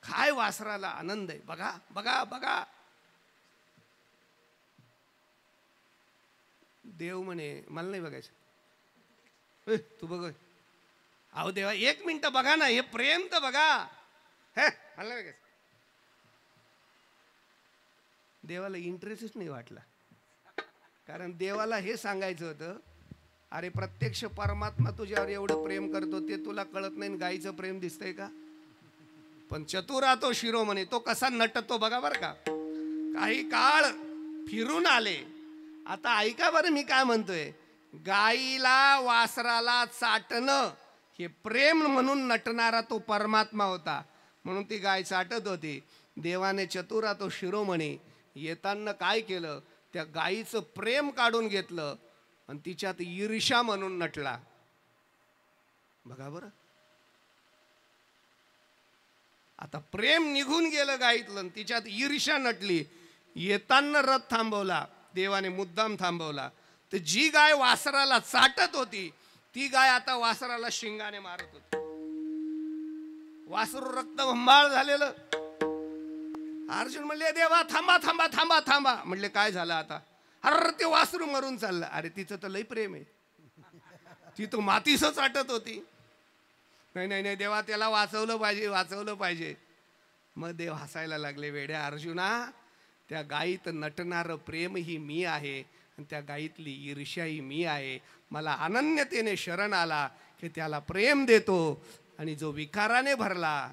काय वासराला आनंद आहे. बघा बघा बघा. देव म्हणे, मला नाही बघायचं. तू बघ. अहो देवा, 1 मिनिट बघा ना, हे प्रेम तर बघा. हे मला नाही बघायचं. देवाला इंटरेस्टच नाही वाटला, कारण देवाला हे सांगायचं होतं, अरे प्रत्यक्ष परमात्मा तुझ्यावर एवढं प्रेम करतो ते तुला कळत नाही, गाईचं प्रेम दिसतंय का? पण चतुरा तो शिरोमणी, तो कसा नटतो बघा बरं का. काही काळ फिरून आले. आता ऐका बरं मी काय म्हणतोय. गाईला वासराला चाटणं हे प्रेम म्हणून नटणारा तो परमात्मा होता, म्हणून ती गाय चाटत होती. देवाने चतुरा तो शिरोमणी येताना काय केलं, त्या गाईचं प्रेम काढून घेतलं आणि तिच्यात ईर्ष्या म्हणून नटला. बघा बरं, आता प्रेम निघून गेलं गाईतलं आणि तिच्यात ईर्ष्या नटली. येताना रथ थांबवला देवाने, मुद्दाम थांबवला. तर जी गाय वासराला चाटत होती ती गाय आता वासराला शिंगाने मारत होती. वासरू रक्तबंबाळ झालेलं. अर्जुन म्हणले, देवा थांबा थांबा थांबा थांबा. म्हणले, काय झालं आता? अरे ते वासरू मरून चाललं. अरे तिचं तर लई प्रेम आहे, ती तो मातीस चाटत होती. नाही नाही नाही देवा, त्याला वाचवलं पाहिजे, वाचवलं पाहिजे. मग देव हसायला लागले, वेड्या अर्जुना, त्या गायीत नटणारं प्रेम ही मी आहे आणि त्या गायीतली ईर्ष्याही मी आहे. मला अनन्यतेने शरण आला की त्याला प्रेम देतो, आणि जो विकाराने भरला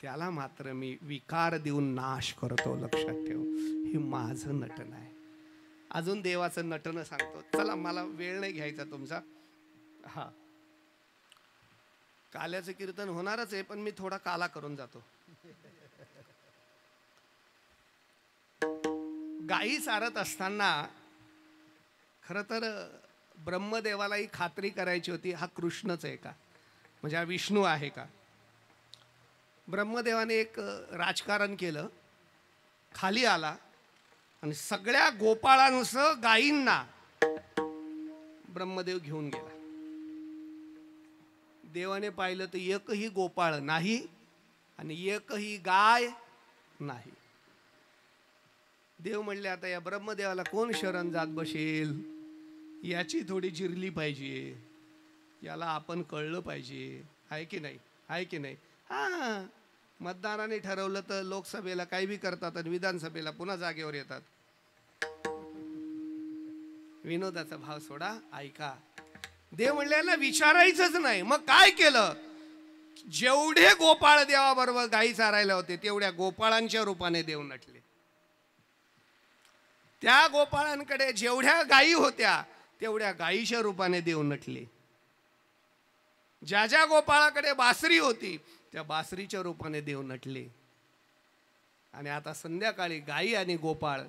त्याला मात्र मी विकार देऊन नाश करतो. लक्षात ठेव, हे माझं नटन आहे. अजून देवाचं नटन सांगतो. चला, मला वेळ नाही घ्यायचा तुमचा. हा, काल्याचं कीर्तन होणारच आहे, पण मी थोडा काला करून जातो. गायी चारत असताना खरं तर ब्रह्मदेवाला ही खात्री करायची होती, हा कृष्णच आहे का, म्हणजे हा विष्णू आहे का. ब्रह्मदेवाने एक राजकारण केलं. खाली आला आणि सगळ्या गोपाळांसह गायींना ब्रह्मदेव घेऊन गेला. देवाने पाहिलं तर एकही गोपाळ नाही आणि एकही गाय नाही. देव म्हणले, आता या ब्रह्मदेवाला कोण शरण जात बसेल, याची थोडी जिरली पाहिजे, याला आपण कळलं पाहिजे. आहे की नाही, आहे की नाही. हा, मतदाराने ठरवलं तर लोकसभेला काही बी करतात आणि विधानसभेला पुन्हा जागेवर येतात. विनोदाचा भाव सोडा, ऐका. देव म्हणले ना विचारायचंच नाही. मग काय केलं? जेवढे गोपाळ देवाबरोबर गायी चारायला होते तेवढ्या गोपाळांच्या रूपाने देव नटले. त्या गोपाळांकडे जेवढ्या गायी होत्या तेवढ्या गायीच्या रूपाने देव नटले. ज्या ज्या गोपाळाकडे बासरी होती त्या बासरीच्या रूपाने देव नटले. आणि आता संध्याकाळी गायी आणि गोपाळ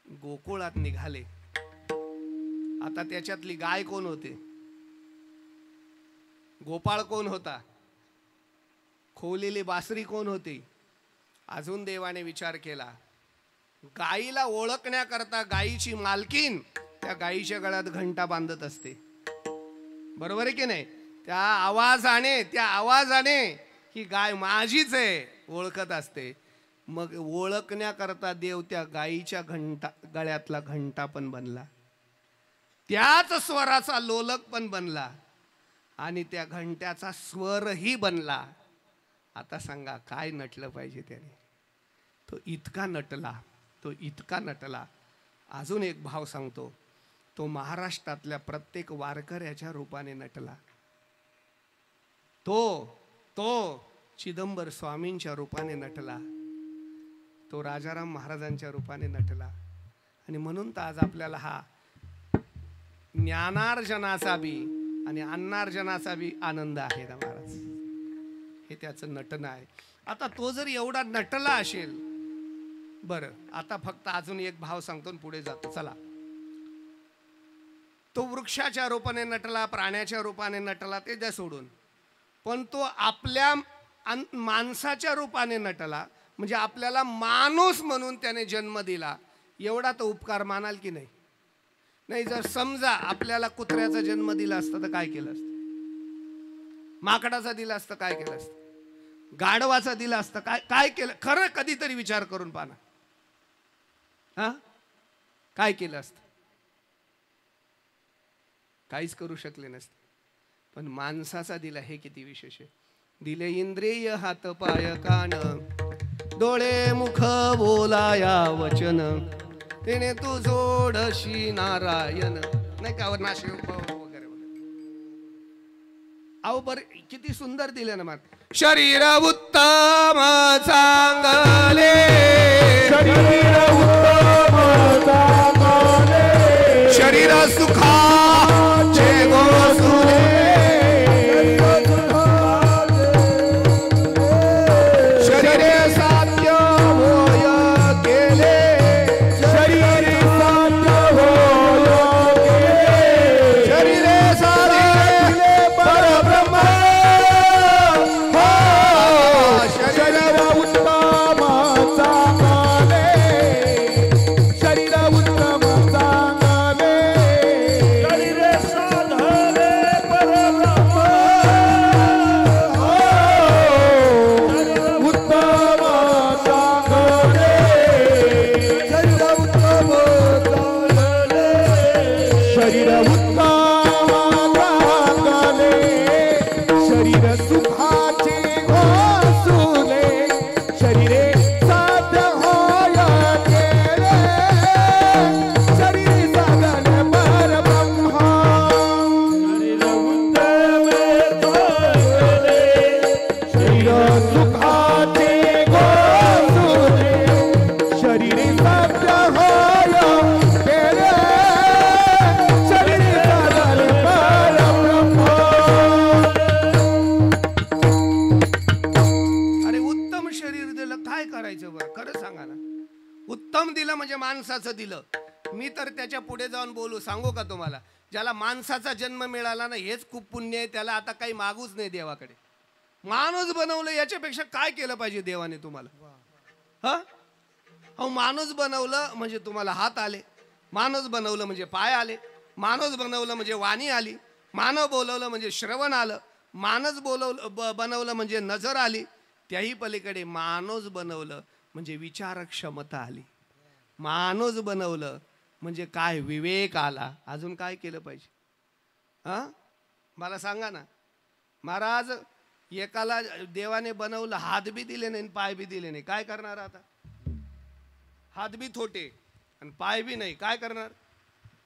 गोकुळात निघाले. आता त्याच्यातली गाय कोण होते, गोपाळ कोण होता, खोवलेली बासरी कोण होती? अजून देवाने विचार केला. गायीला ओळखण्याकरता गायीची मालकीन त्या गायीच्या गळ्यात घंटा बांधत असते, बरोबर आहे की नाही? त्या आवाजाने ही गाय माझीच आहे ओळखत असते. मग ओळखण्याकरता देव त्या गायीच्या गळ्यातला घंटा पण बनला, त्याच स्वराचा लोलक पण बनला आणि त्या घंट्याचा स्वरही बनला. आता सांगा काय नटलं पाहिजे त्याने? तो इतका नटला. अजून एक भाव सांगतो. तो महाराष्ट्रातल्या प्रत्येक वारकऱ्याच्या रूपाने नटला. तो चिदंबर स्वामींच्या रूपाने नटला. तो राजाराम महाराजांच्या रूपाने नटला. आणि म्हणून तर आज आपल्याला हा ज्ञानार्जनाचा बी आणि अन्नार्जनाचा बी आनंद आहे ना महाराज. हे त्याचं नटन आहे. आता तो जर एवढा नटला असेल, बरं आता फक्त अजून एक भाव सांगतो आणि पुढे जातो. चला, तो वृक्षाच्या रूपाने नटला, प्राण्याच्या रूपाने नटला, ते द्या सोडून. पण तो आपल्या माणसाच्या रूपाने नटला, म्हणजे आपल्याला माणूस म्हणून त्याने जन्म दिला. एवढा तो उपकार मानाल की नाही? नाही, जर समजा आपल्याला कुत्र्याचा जन्म दिला असता तर काय केलं असतं? माकडाचा दिला असतं काय केलं असतं? गाढवाचा दिला असतं काय केलं? खरं कधीतरी विचार करून पाहा. हा, काय केलं असतं? काहीच करू शकले नसते. पण माणसाचा दिला हे किती विशेष आहे. दिले इंद्रिय हात पाय कान, डोळे मुख बोलाया वचन, तेने तू जोडशी नारायण. नाही का नाशिव वगैरे अहो बर किती सुंदर दिले ना. मग शरीर उत्तम चांगले, शरीर उत्तम चांगले, शरीर सुखाचे गोसुले, शरीरे साध्य होय केले, शरीरे साध्य होय केले, शरीरे साधे परब्रह्म. शरीर उत्तम चांगले, शरीर उत्तम चांगले, शरीरे साधे परब्रह्म. उत्तम चांगले, शरीर उत्तम चांगले, शरीर उत्तम चांगले, शरीर सुखाचे घोसुले, शरीरे साध्य होय केले, शरीरे साधन परब्रह्म. शरीर उत्तम चांगले, शरीर सुखाचे घोसुले, शरीरे साध्य होय केले, शरीरे साधन परब्रह्म. अरे उत्तम शरीर दिलं, काय करायचं बरं? खरं सांगा ना. उत्तम दिलं म्हणजे माणसाचं दिलं. मी तर त्याच्या पुढे जाऊन बोलू सांगू का तुम्हाला? ज्याला माणसाचा जन्म मिळाला ना, हेच खूप पुण्य आहे. त्याला आता काही मागूच नाही देवाकडे. माणूस बनवलं, याच्यापेक्षा काय केलं पाहिजे देवाने तुम्हाला? हा, अहो माणूस बनवलं म्हणजे तुम्हाला हात आले, माणूस बनवलं म्हणजे पाय आले, माणूस बनवलं म्हणजे वाणी आली, मानव बोलवलं म्हणजे श्रवण आलं, माणूस बनवलं म्हणजे नजर आली, त्याही पलीकडे माणूस बनवलं म्हणजे विचार क्षमता आली, माणूस बनवलं म्हणजे काय विवेक आला. अजून काय केलं पाहिजे? हा, मला सांगा ना महाराज. एकाला देवाने बनवलं, हात बी दिले नाही पाय बी दिले नाही, काय करणार आता? हात बी थोटे आणि पाय बी नाही, काय करणार?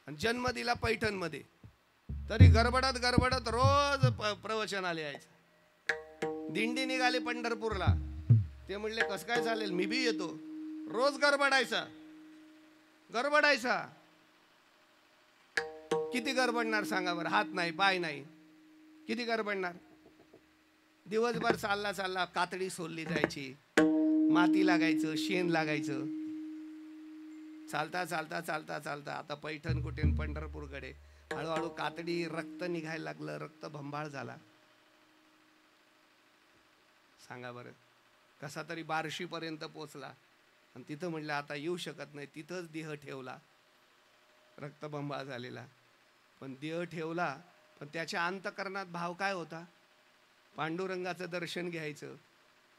आणि जन्म दिला पैठणमध्ये, तरी गडबडत रोज प्रवचनाला यायचं. दिंडी निघाली पंढरपूरला. ते म्हणले कसं काय चालेल, मी बी येतो. रोज गडबडायचा. किती गडबडणार सांगा बरं, हात नाही पाय नाही, किती गडबडणार. दिवसभर चालला कातडी सोलली जायची, माती लागायचं, शेण लागायचं. चालता आता पैठण कुठे पंढरपूरकडे हळूहळू कातडी रक्त निघायला लागलं, रक्त भंबाळ झाला. सांगा बरं, कसा तरी बार्शीपर्यंत पोचला आणि तिथं म्हणलं आता येऊ शकत नाही, तिथंच देह ठेवला, रक्तबंबाळ झालेला. पण देह ठेवला, पण त्याच्या अंतकरणात भाव काय होता? पांडुरंगाचं दर्शन घ्यायचं.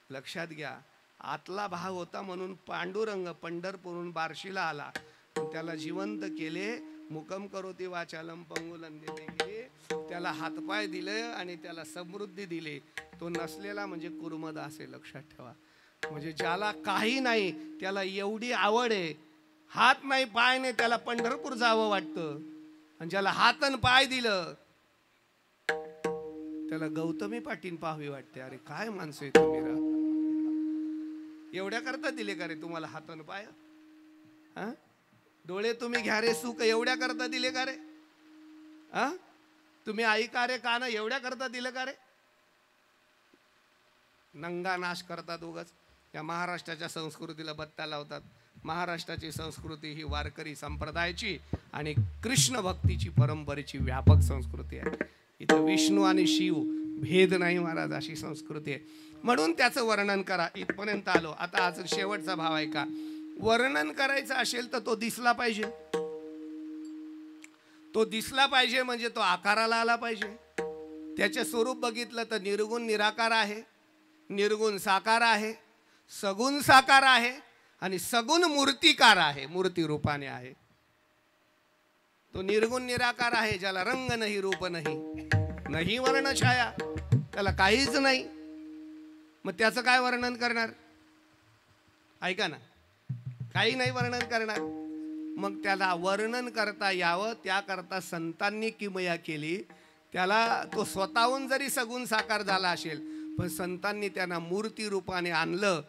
लक्षात घ्या, आतला भाव होता म्हणून पांडुरंग पंढरपूरहून बार्शीला आला, त्याला जिवंत केले. मुकम करोती वाचालम पंगुलन दिले, त्याला हातपाय दिले आणि त्याला समृद्धी दिली. तो नसलेला म्हणजे कुर्मदास आहे, लक्षात ठेवा. म्हणजे ज्याला काही नाही त्याला एवढी आवड आहे, हात नाही पाय नाही, त्याला पंढरपूर जावं वाटतं. आणि ज्याला हात आणि पाय दिलं त्याला गौतमी पाटील पाहावी वाटते. अरे काय माणसं आहे तुम्ही रा, एवढ्या करता दिले का रे तुम्हाला हात आणि पाय? हा, डोळे तुम्ही घ्या रे सुख, एवढ्या करता दिले का रे? हा, तुम्ही ऐका रे कान, एवढ्या करता दिले का रे? नंगा नाश करतात उगाच. या महाराष्ट्राच्या संस्कृतीला बत्ता लावतात. महाराष्ट्राची संस्कृती ही वारकरी संप्रदायाची आणि कृष्ण भक्तीची परंपरेची व्यापक संस्कृती आहे. इथं विष्णू आणि शिव भेद नाही महाराज, अशी संस्कृती आहे. म्हणून त्याचं वर्णन करा. इथपर्यंत आलो. आता आज शेवटचा भाव आहे का, वर्णन करायचं असेल तर तो दिसला पाहिजे. तो दिसला पाहिजे म्हणजे तो आकाराला आला पाहिजे. त्याचे स्वरूप बघितलं तर निर्गुण निराकार आहे, निर्गुण साकार आहे, सगुण साकार आहे आणि सगुण मूर्तिकार आहे, मूर्ती रूपाने आहे. तो निर्गुण निराकार आहे, ज्याला रंग नाही, रूप नाही, नाही वर्ण छाया, त्याला काहीच नाही. मग त्याचं काय वर्णन करणार? ऐका ना, काही नाही वर्णन करणार. मग त्याला वर्णन करता यावं त्याकरता संतांनी किमया केली. त्याला तो स्वतःहून जरी सगुण साकार झाला असेल, पण संतांनी त्यांना मूर्ती रूपाने आणलं.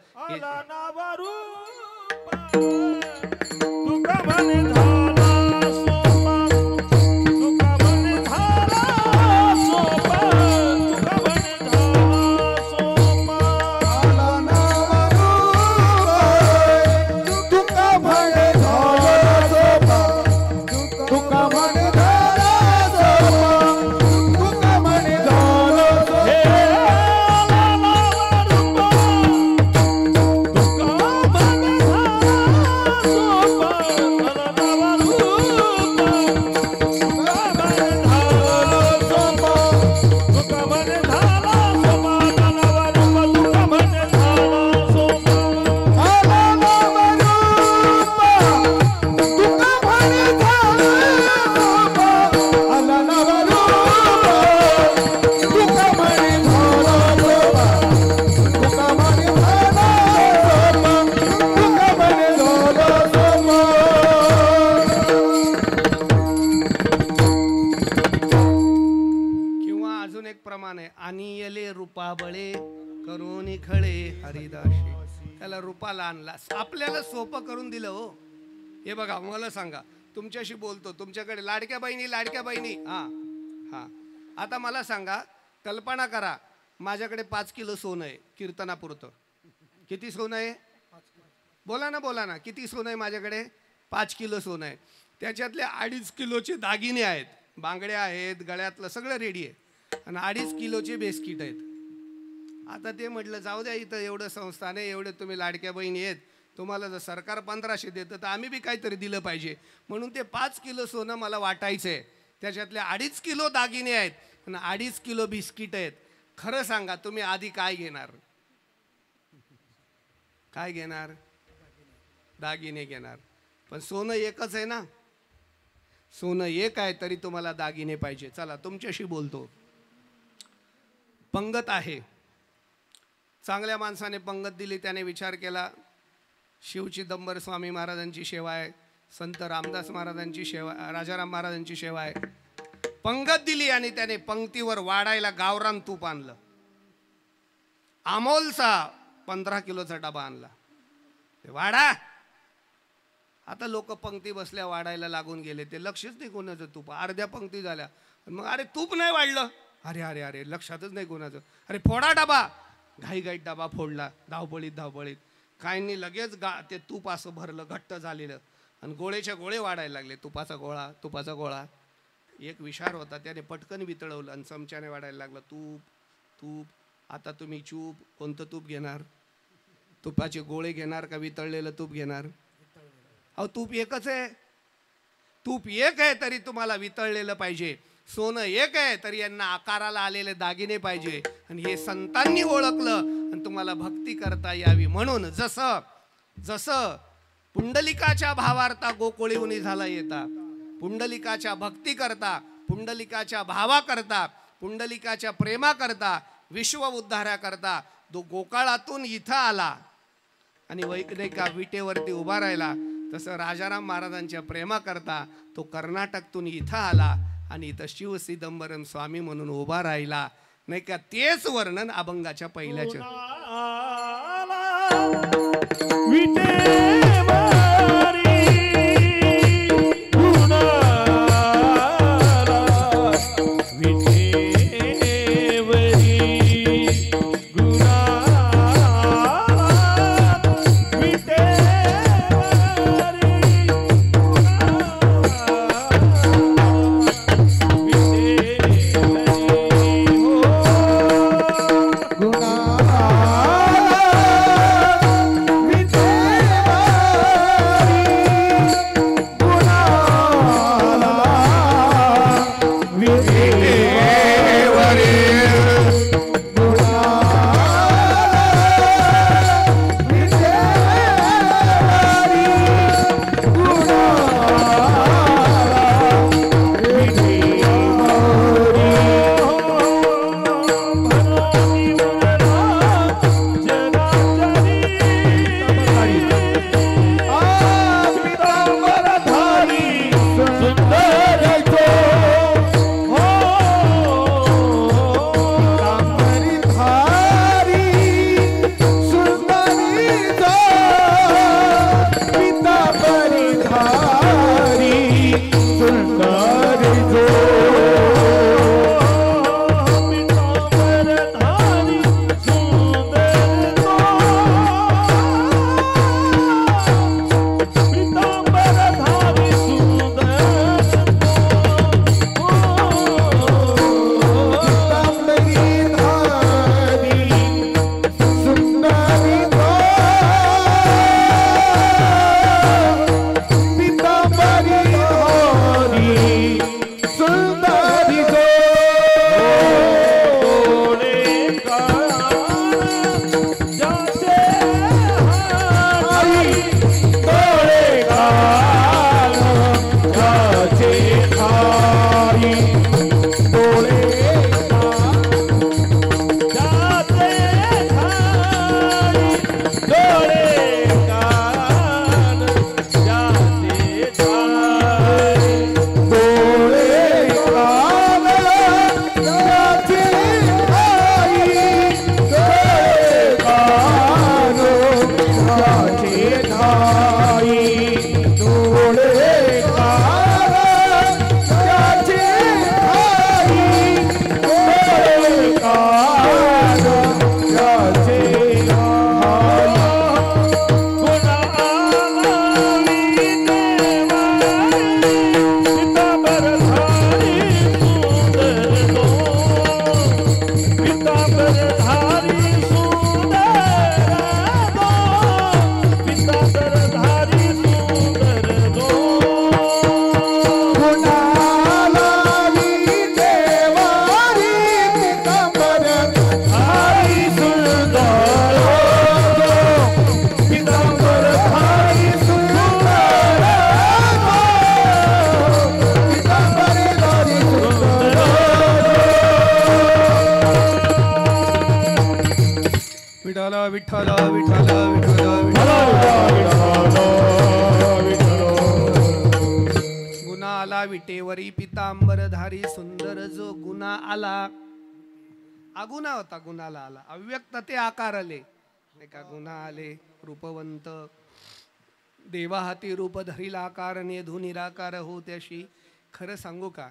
रूपाला आणला, आपल्याला सोपं करून दिलं हो. हे बघा, मला सांगा, तुमच्याशी बोलतो, तुमच्याकडे लाडक्या बहिणी हा हा. आता मला सांगा, कल्पना करा, माझ्याकडे 5 किलो सोनं आहे कीर्तनापुरतं. किती सोनं आहे? बोला ना, किती सोनं आहे माझ्याकडे? 5 किलो सोनं आहे. त्याच्यातले 2.5 किलोचे दागिने आहेत, बांगड्या आहेत, गळ्यातलं सगळं रेडी आहे, आणि 2.5 किलोचे बिस्किट आहेत. आता ते म्हटलं जाऊ द्या, इथं एवढं संस्थान आहे, एवढे तुम्ही लाडक्या बहिणी आहेत, तुम्हाला जर सरकार 1500 देतं तर आम्ही बी काहीतरी दिलं पाहिजे. म्हणून ते 5 किलो सोनं मला वाटायचं आहे. त्याच्यातले 2.5 किलो दागिने आहेत आणि 2.5 किलो बिस्किट आहेत. खरं सांगा, तुम्ही आधी काय घेणार? काय घेणार? दागिने घेणार. पण सोनं एकच आहे ना, सोनं एक आहे तरी तुम्हाला दागिने पाहिजे. चला तुमच्याशी बोलतो. पंगत आहे, चांगल्या माणसाने पंगत दिली, त्याने विचार केला शिवचिदंबर स्वामी महाराजांची सेवा आहे, संत रामदास महाराजांची सेवा, राजाराम महाराजांची सेवा आहे. पंगत दिली आणि त्याने पंक्तीवर वाढायला गावरान तूप आणलं. अमोलचा 15 किलोचा डबा आणला. ते वाढा. आता लोक पंक्ती बसल्या वाढायला लागून गेले. ते लक्षच नाही कोणाचं. तूप अर्ध्या पंक्ती झाल्या. मग अरे तूप नाही वाढलं. अरे अरे अरे लक्षातच नाही कोणाचं. अरे फोडा डबा. घाईघाईत डबा फोडला. धावपळीत काय नाही लगेच ते तूप असं भरलं घट्ट झालेलं आणि गोळेच्या गोळे वाढायला लागले. तुपाचा गोळा. एक विशार होता त्याने पटकन वितळवलं आणि चमच्याने वाढायला लागला. तूप. आता तुम्ही चूप कोणतं तूप घेणार? तुपाचे गोळे घेणार का वितळलेलं तूप घेणार? अहो तूप एकच आहे. तूप एक आहे तरी तुम्हाला वितळलेलं पाहिजे. सोनं एक आहे तरी यांना आकाराला आलेले दागिने पाहिजे. आणि हे संतांनी ओळखलं आणि तुम्हाला भक्ती करता यावी म्हणून जसं पुंडलिकाच्या भावार्था गोकुळीहुनी झाला येता. पुंडलिकाच्या भक्ती करता, पुंडलिकाच्या भावा करता, पुंडलिकाच्या प्रेमा करता, विश्व उद्धारा करता तो गोकाळातून इथं आला आणि वैकनेका विटेवरती उभा राहिला. तसं राजाराम महाराजांच्या प्रेमा करता तो कर्नाटकतून इथं आला आणि इथं शिव सिदंबरम स्वामी म्हणून उभा राहिला. नाही का? तेच वर्णन अभंगाच्या पहिल्याच. विटेवरी पितांबरधारी सुंदर जो गुना आला. अगुणा होता, गुणाला आला. अव्यक्त ते आकार आले नाही का, गुन्हा आले. रूपवंत देवा हाती रूप धरील आकार नेधू निराकार हो त्याशी. खरं सांगू का,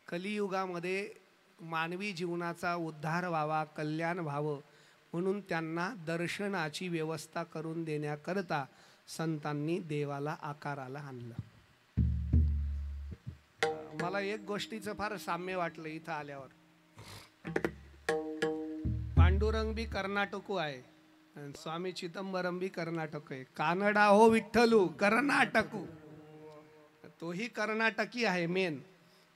कलियुगामध्ये मानवी जीवनाचा उद्धार व्हावा, कल्याण व्हावं म्हणून त्यांना दर्शनाची व्यवस्था करून देण्याकरता संतांनी देवाला आकाराला आणलं. मला एक गोष्टीचं फार साम्य वाटलं इथं आल्यावर. पांडुरंग बी कर्नाटकू आहे आणि स्वामी चिदंबरम बी कर्नाटक आहे. कानडा हो विठ्ठलू कर्नाटकू, तोही कर्नाटकी आहे मेन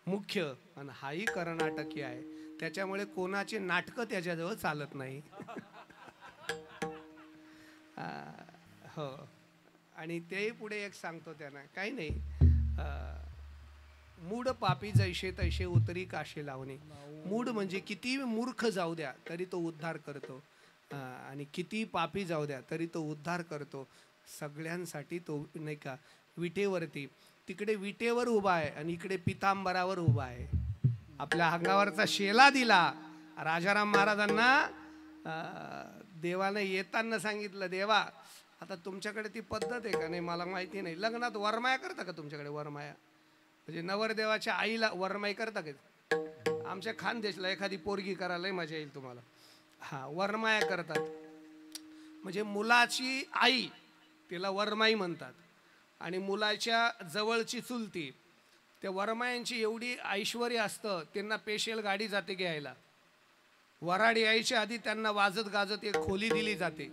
मुख्य, आणि हाही कर्नाटकी आहे. त्याच्यामुळे कोणाचे नाटकं त्याच्याजवळ चालत नाही. हो, आणि तेही पुढे एक सांगतो त्यांना, काही नाही, मूड पापी जैसे तैसे उतरी काशे लावणे. मूड म्हणजे किती मूर्ख जाऊ द्या तरी तो उद्धार करतो, आणि किती पापी जाऊ द्या तरी तो उद्धार करतो. सगळ्यांसाठी तो नाही का विटेवरती, तिकडे विटेवर उभा आहे आणि इकडे पितांबरावर उभा आहे. आपल्या अंगावरचा शेला दिला. राजाराम महाराजांना देवाने येताना सांगितलं, देवा आता तुमच्याकडे ती पद्धत आहे का? नाही मला माहिती नाही. लग्नात वरमाया करता का तुमच्याकडे? वरमाया म्हणजे नवरदेवाच्या आईला वरमाई करता का? आमच्या खानदेशला एखादी पोरगी करायलाही मजा येईल तुम्हाला. हा, वरमाया करतात. म्हणजे मुलाची आई तिला वरमाई म्हणतात, आणि मुलाच्या जवळची चुलती, त्या वरमायांची एवढी ऐश्वर्य असतं, त्यांना पेशल गाडी जाते घ्यायला. वराड यायच्या आधी त्यांना वाजत गाजत एक खोली दिली जाते.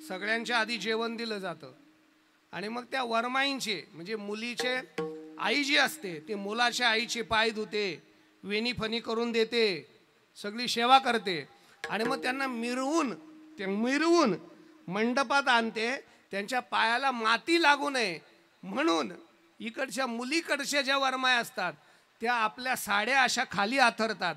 सगळ्यांच्या आधी जेवण दिलं जातं, आणि मग त्या वरमाईंचे म्हणजे मुलीचे आई जी असते ते मुलाच्या आईचे पाय धुते, वेणी फणी करून देते, सगळी सेवा करते, आणि मग त्यांना मिरवून मंडपात आणते. त्यांच्या पायाला माती लागू नये म्हणून इकडच्या मुलीकडच्या ज्या वरमाया असतात त्या आपल्या साड्या अशा खाली आथरतात,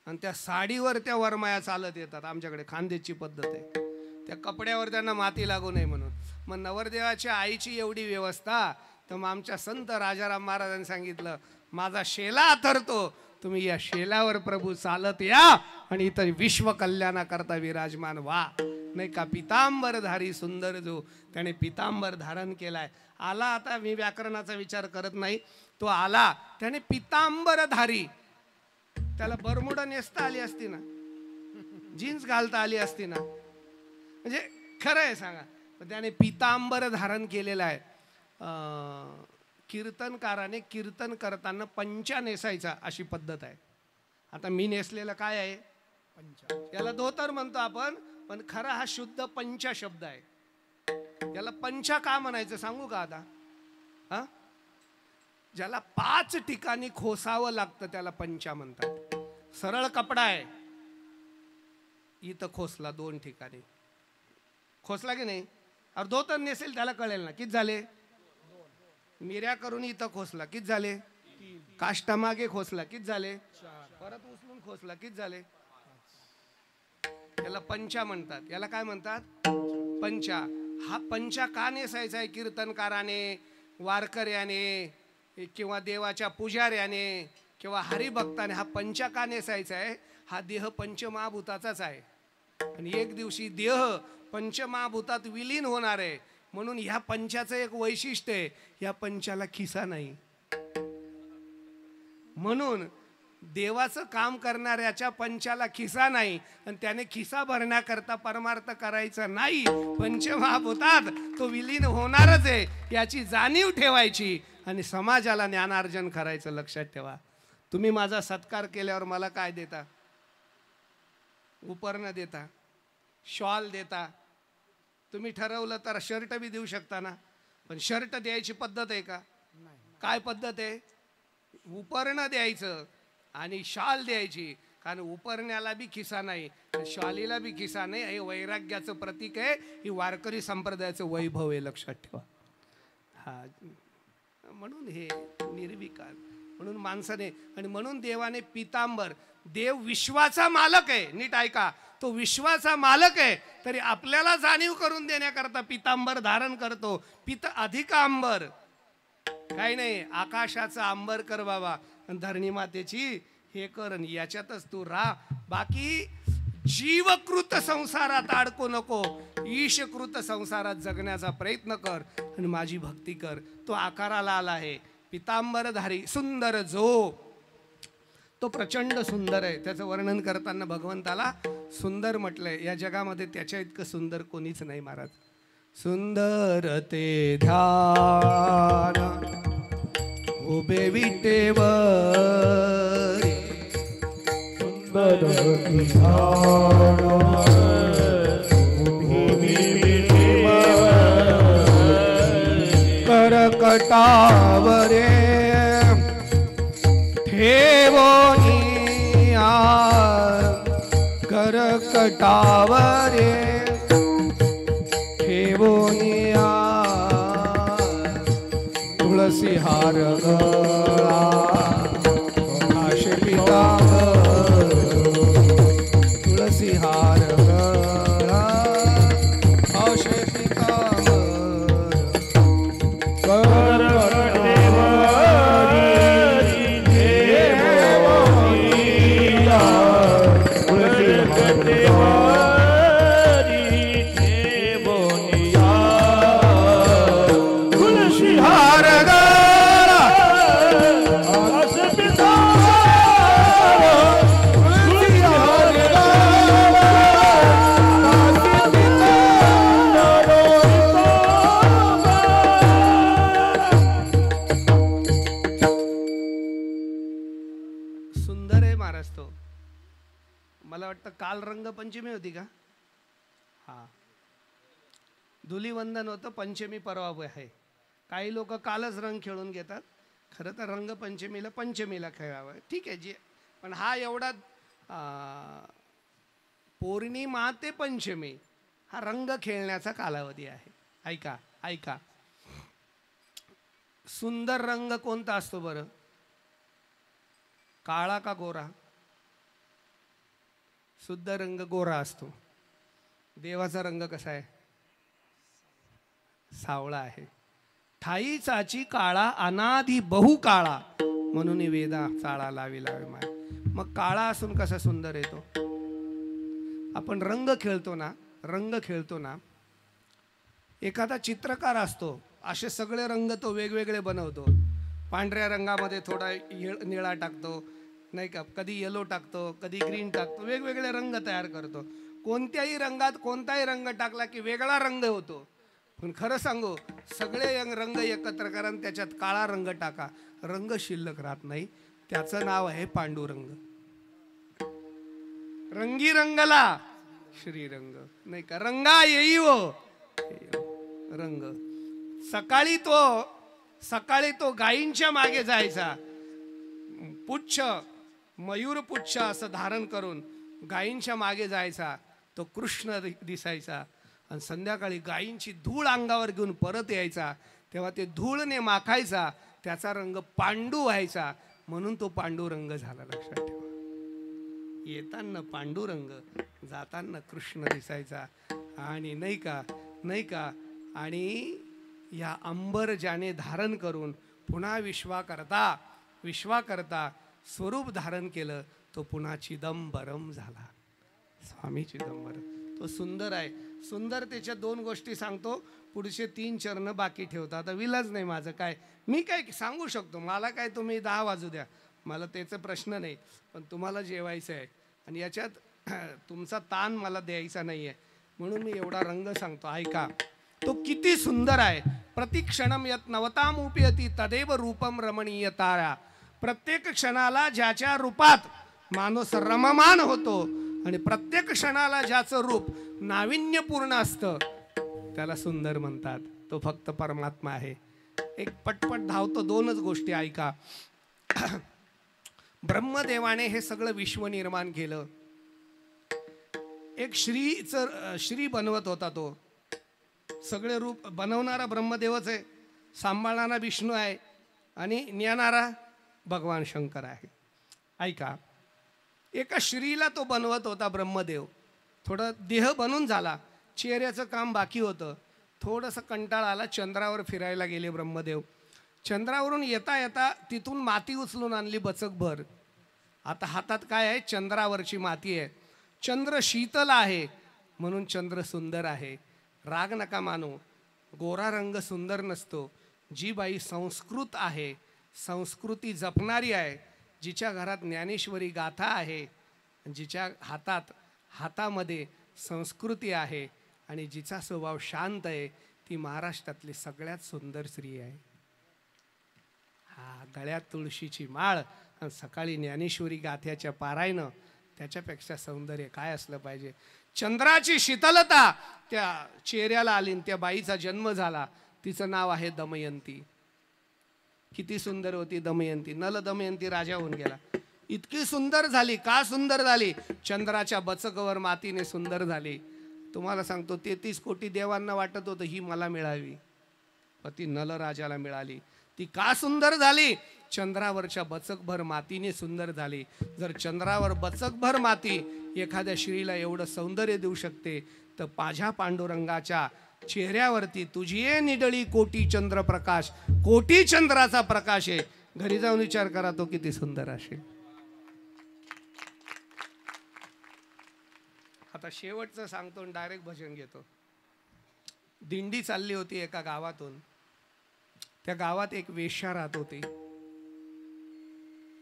आणि त्या साडीवर त्या वरमाया चालत येतात. आमच्याकडे खानदेशची पद्धत आहे. त्या कपड्यावर त्यांना माती लागू नये म्हणून. मग नवरदेवाच्या आईची एवढी व्यवस्था, तर मग आमच्या संत राजाराम महाराजांनी सांगितलं, माझा शेला आथरतो, तुम्ही या शेलावर प्रभू चालत या आणि इथं विश्व कल्याणाकरता विराजमान व्हा. नाही का, पितांबरधारी सुंदर जो, त्याने पितांबर धारण केलाय. आला, आता मी व्याकरणाचा विचार करत नाही, तो आला, त्याने पितांबरधारी, त्याला बरमुडा नेसता आली असती ना, जीन्स घालता आली असती ना, म्हणजे खरं आहे सांगा, पण त्याने पितांबर धारण केलेला आहे. कीर्तनकाराने कीर्तन करताना पंचा नेसायचा अशी पद्धत आहे. आता मी नेसलेलं काय आहे? पंचा. याला धोतर म्हणतो आपण, पण खरा हा शुद्ध पंचा शब्द आहे. याला पंचा का म्हणायचं सांगू का आता? हा, ज्याला 5 ठिकाणी खोसावं लागतं त्याला पंचा म्हणतात. सरळ कपडा आहे, इथं खोसला 2 ठिकाणी, खोसला की नाही? अरे धोतर नेसेल त्याला कळेल ना, किती झाले? मिऱ्या करून इथं खोसला, किती झाले? काष्टामागे खोसला, किती झाले? परत उचलून खोसला, किती झाले? याला पंचा म्हणतात. याला काय म्हणतात? पंचा. हा पंचा का नेसायचा आहे कीर्तनकाराने, वारकऱ्याने किंवा देवाच्या पुजाऱ्याने किंवा हरिभक्ताने? हा पंचा का नेसायचा आहे? हा देह पंचमहाभूताचाच आहे, आणि एक दिवशी देह पंचमहाभूतात विलीन होणार आहे. म्हणून ह्या पंचाचं एक वैशिष्ट्य आहे, या पंचाला खिसा नाही. म्हणून देवाचं काम करणाऱ्याच्या पंचाला खिसा नाही, आणि त्याने खिसा भरण्याकरता परमार्थ करायचा नाही. पंचमहाभूतात तो विलीन होणारच आहे याची जाणीव ठेवायची, आणि समाजाला ज्ञानार्जन करायचं. लक्षात ठेवा, तुम्ही माझा सत्कार केल्यावर मला काय देता? उपरणं देता, शॉल देता. तुम्ही ठरवलं तर शर्ट बी देऊ शकता ना, पण शर्ट द्यायची पद्धत आहे का? काय पद्धत आहे? उपरणं द्यायचं आणि शॉल द्यायची. कारण उपरण्याला बी खिसा नाही, शॉलीला बी खिसा नाही. हे वैराग्याचं प्रतीक आहे, ही वारकरी संप्रदायाचं वैभव आहे. लक्षात ठेवा. हा, म्हणून हे निर्विकार, म्हणून माणसाने, आणि म्हणून देवाने पितांबर, देव विश्वाचा मालक आहे. नीट ऐका, तो विश्वाचा मालक आहे, तरी आपल्याला जाणीव करून देण्याकरता पितांबर धारण करतो. अधिक अंबर काही नाही, आकाशाचा अंबर कर बाबा, धरणी मातेची हे कर, याच्यातच तू राह. बाकी जीवकृत संसारात अडकू नको, ईशकृत संसारात जगण्याचा प्रयत्न कर आणि माझी भक्ती कर. तो आकाराला आला आहे, पितांबरधारी सुंदर जो, तो प्रचंड सुंदर आहे. त्याचं वर्णन करताना भगवंताला सुंदर म्हटलंय. या जगामध्ये त्याच्या इतकं सुंदर कोणीच नाही महाराज. सुंदर ते ध्यान उभे विटेवर, सुंदर ध्यान उभे विटेवर, करकटावरे ठेवोनिया, करकटावरे ठेवोनिया, तुळसी हार गळा आकाश पितांबर, तुळसी हार गळा आकाश पितांबर, काल रंगपंचमी होती का? हा, धुलीवंदन होतं, पंचमी परवा आहे. काही लोक कालच रंग खेळून घेतात. खरं तर रंगपंचमीला पंचमीला खेळावं, ठीक आहे जी. पण हा एवढा पौर्णिमा ते पंचमी हा रंग खेळण्याचा कालावधी आहे. ऐका ऐका, सुंदर रंग कोणता असतो बरं? काळा का गोरा? शुद्ध रंग गोरा असतो. देवाचा रंग कसा आहे? सावळा आहे. ठाई चाची काळा अनाधी बहु काळा, म्हणून वेदा चाळा लावी लावे माय. मग काळा असून कसा सुंदर येतो? आपण रंग खेळतो ना, रंग खेळतो ना, एखादा चित्रकार असतो, असे सगळे रंग तो वेगवेगळे बनवतो. पांढऱ्या रंगामध्ये थोडा निळा टाकतो, नाही का, कधी येलो टाकतो, कधी ग्रीन टाकतो, वेगवेगळे रंग तयार करतो. कोणत्याही रंगात कोणताही रंग टाकला की वेगळा रंग होतो. पण खरं सांगू, सगळे रंग एकत्र करा आणि त्याच्यात काळा रंग टाका, रंग शिल्लक राहत नाही. त्याचं नाव आहे पांडुरंग. रंगी रंगला श्रीरंग, नाही का, रंगा येईवो रंग. सकाळी तो गायींच्या मागे जायचा, पुच्छ मयूर पुच्छ असं धारण करून गायींच्या मागे जायचा. तो कृष्ण दिसायचा. आणि संध्याकाळी गायींची धूळ अंगावर घेऊन परत यायचा. तेव्हा ते धूळने माखायचा, त्याचा रंग पांडू व्हायचा. म्हणून तो पांडुरंग झाला. लक्षात ठेवा, येताना पांडुरंग, जाताना कृष्ण दिसायचा. आणि नाही का, आणि या अंबर ज्याने धारण करून पुन्हा विश्वा करता स्वरूप धारण केलं, तो पुन्हा चिदंबरम झाला. स्वामी चिदंबरम. तो सुंदर आहे. सुंदरतेच्या दोन गोष्टी सांगतो, पुढचे 3 चरण बाकी ठेवता. आता विलाज नाही माझं, काय मी काय सांगू शकतो. मला काय, तुम्ही 10 वाजू द्या, मला त्याचा प्रश्न नाही. पण तुम्हाला जेवायचं आहे आणि याच्यात तुमचा ताण मला द्यायचा नाही आहे, म्हणून मी एवढा रंग सांगतो. ऐका, तो किती सुंदर आहे. प्रतिक्षणम यत नवताम उपयती तदेव रूपम रमणीय तारा. प्रत्येक क्षणाला ज्याच्या रूपात माणूस रममान होतो आणि प्रत्येक क्षणाला ज्याचं रूप नाविन्यपूर्ण असतं त्याला सुंदर म्हणतात. तो फक्त परमात्मा आहे. एक पटपट धावतो, 2च गोष्टी ऐका. ब्रह्मदेवाने हे सगळं विश्व निर्माण केलं. एक श्री बनवत होता. तो सगळे रूप बनवणारा ब्रह्मदेवच आहे, सांभाळणारा विष्णू आहे आणि नेणारा भगवान शंकर आहे. ऐका, एका श्रीला तो बनवत होता ब्रह्मदेव. थोडं देह बनून झाला, चेहऱ्याचं काम बाकी होतं. थोडंसं कंटाळा आला, चंद्रावर फिरायला गेले ब्रह्मदेव. चंद्रावरून येता येता तिथून माती उचलून आणली बचकभर. आता हातात काय आहे? चंद्रावरची माती आहे. चंद्र शीतल आहे म्हणून चंद्र सुंदर आहे. राग नका मानू, गोरा रंग सुंदर नसतो. जी बाई संस्कृत आहे, संस्कृती जपणारी आहे, जिच्या घरात ज्ञानेश्वरी गाथा आहे, जिच्या हातामध्ये संस्कृती आहे आणि जिचा स्वभाव शांत आहे, ती महाराष्ट्रातली सगळ्यात सुंदर स्त्री आहे. गळ्यात तुळशीची माळ आणि सकाळी ज्ञानेश्वरी गाथ्याच्या पारायण, त्याच्यापेक्षा सौंदर्य काय असलं पाहिजे? चंद्राची शीतलता त्या चेहऱ्याला आली. त्या बाईचा जन्म झाला, तिचं नाव आहे दमयंती. किती सुंदर होती दमयंती. नल दमयंती राजा होऊन गेला. इतकी सुंदर झाली. का सुंदर झाली? चंद्राच्या बचकवर मातीने सुंदर झाली. तुम्हाला सांगतो 33 कोटी देवांना वाटत होतं ही मला मिळावी, पण ती नल राजाला मिळाली. ती का सुंदर झाली? चंद्रावरच्या बचकभर मातीने सुंदर झाली. जर चंद्रावर बचकभर माती एखाद्या स्त्रीला एवढं सौंदर्य देऊ शकते, तर माझ्या पांडुरंगाच्या चेहऱ्यावरती तुझी निडळी कोटी चंद्रप्रकाश, कोटी चंद्राचा प्रकाश आहे. घरी जाऊन विचार करा तो किती सुंदर असेल. आता शेवटचं सांगतो आणि डायरेक्ट भजन घेतो. दिंडी चालली होती एका गावातून. त्या गावात एक वेश्या राहत होती.